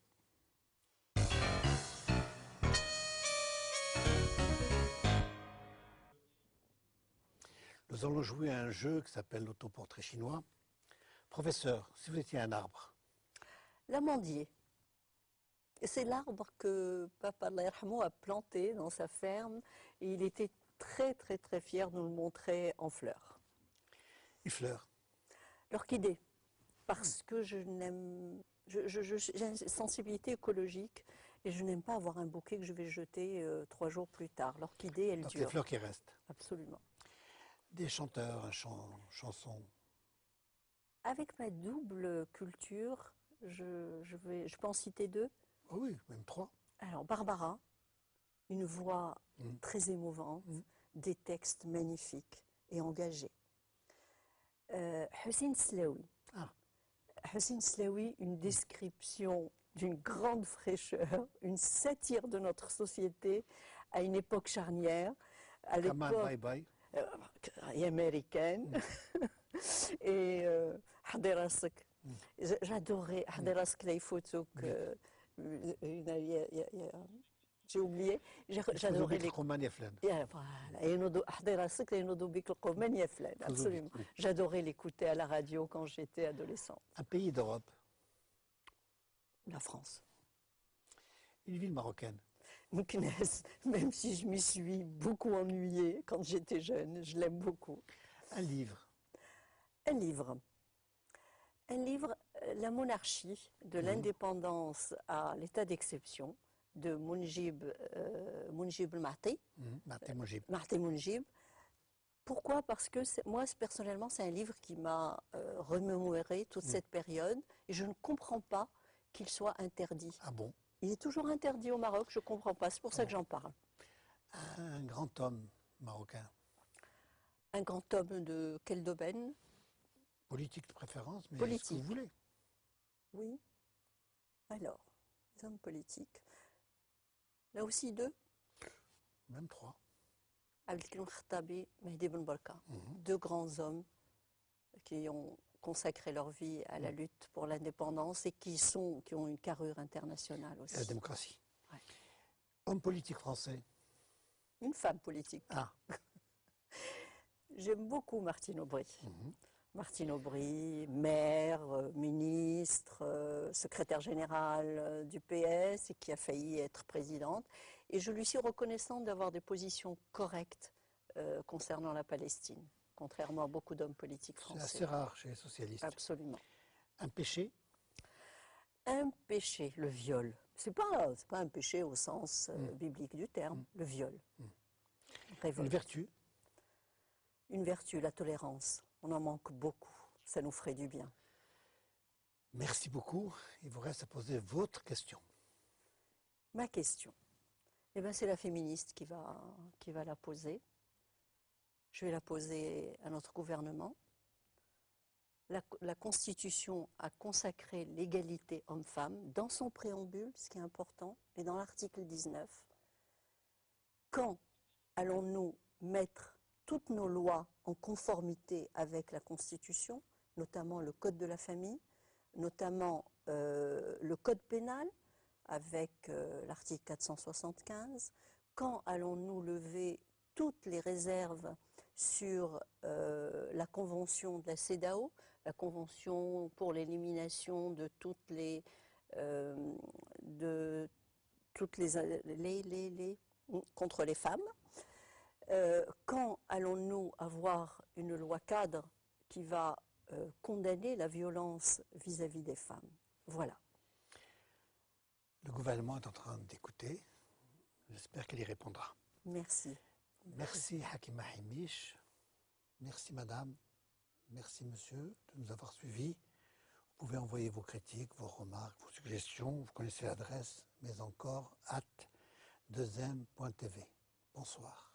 Nous allons jouer à un jeu qui s'appelle l'autoportrait chinois. Professeur, si vous étiez un arbre. L'amandier. C'est l'arbre que Papa Allah yarhamou a planté dans sa ferme et il était très très très fier de nous le montrer en fleurs. Une fleur. L'orchidée. Parce que j'ai une sensibilité écologique et je n'aime pas avoir un bouquet que je vais jeter 3 jours plus tard. L'orchidée, elle dure. Donc les fleurs qui restent. Absolument. Des chanteurs, chansons. Avec ma double culture, je peux en citer 2. Oh oui, même 3. Alors, Barbara, une voix très émouvante, des textes magnifiques et engagés. Hussein Slaoui. Hussein Slaoui, une description d'une grande fraîcheur, une satire de notre société à une époque charnière. à Kamal, l'époque, bye bye. et américaine. Et Haderasek. J'adorais Haderasek les photos que j'ai oublié. J'adorais les. Voilà. Et Haderasek, absolument. J'adorais l'écouter à la radio quand j'étais adolescente. Un pays d'Europe. La France. Une ville marocaine. Meknès, même si je m'y suis beaucoup ennuyée quand j'étais jeune, je l'aime beaucoup. Un livre. Un livre. Un livre, La monarchie, de l'indépendance à l'état d'exception, de Mounjib el-Mahti. Mahti Mounjib. Pourquoi? Parce que moi, personnellement, c'est un livre qui m'a remémoré toute cette période et je ne comprends pas qu'il soit interdit. Ah bon? Il est toujours interdit au Maroc, je ne comprends pas, c'est pour ça que j'en parle. Un grand homme marocain. Un grand homme de quel domaine? Politique de préférence, mais politique. Ce que vous voulez. Oui. Alors, les hommes politiques. Là aussi 2. Même 3. Abdelkrim Khattabi, Mehdi Ben Barka. 2 grands hommes qui ont consacré leur vie à la lutte pour l'indépendance et qui ont une carrure internationale aussi. Et la démocratie. Ouais. Homme politique français. Une femme politique. Ah. J'aime beaucoup Martine Aubry. Martine Aubry, maire, ministre, secrétaire générale du PS et qui a failli être présidente. Et je lui suis reconnaissante d'avoir des positions correctes concernant la Palestine, contrairement à beaucoup d'hommes politiques français. C'est assez rare chez les socialistes. Absolument. Un péché? Un péché, le viol. C'est pas un péché au sens biblique du terme, le viol. Une vertu? Une vertu, la tolérance. On en manque beaucoup. Ça nous ferait du bien. Merci beaucoup. Il vous reste à poser votre question. Ma question, eh ben, c'est la féministe qui va la poser. Je vais la poser à notre gouvernement. La Constitution a consacré l'égalité homme-femme dans son préambule, ce qui est important, et dans l'article 19. Quand allons-nous mettre toutes nos lois en conformité avec la Constitution, notamment le Code de la famille, notamment le Code pénal, avec l'article 475? Quand allons-nous lever toutes les réserves sur la Convention de la CEDAW, la Convention pour l'élimination de toutes les contre les femmes? Quand allons-nous avoir une loi cadre qui va condamner la violence vis-à-vis des femmes? Voilà. Le gouvernement est en train d'écouter. J'espère qu'elle y répondra. Merci. Merci Hakima Himish. Merci madame. Merci monsieur de nous avoir suivis. Vous pouvez envoyer vos critiques, vos remarques, vos suggestions. Vous connaissez l'adresse, mais encore @2m.tv. Bonsoir.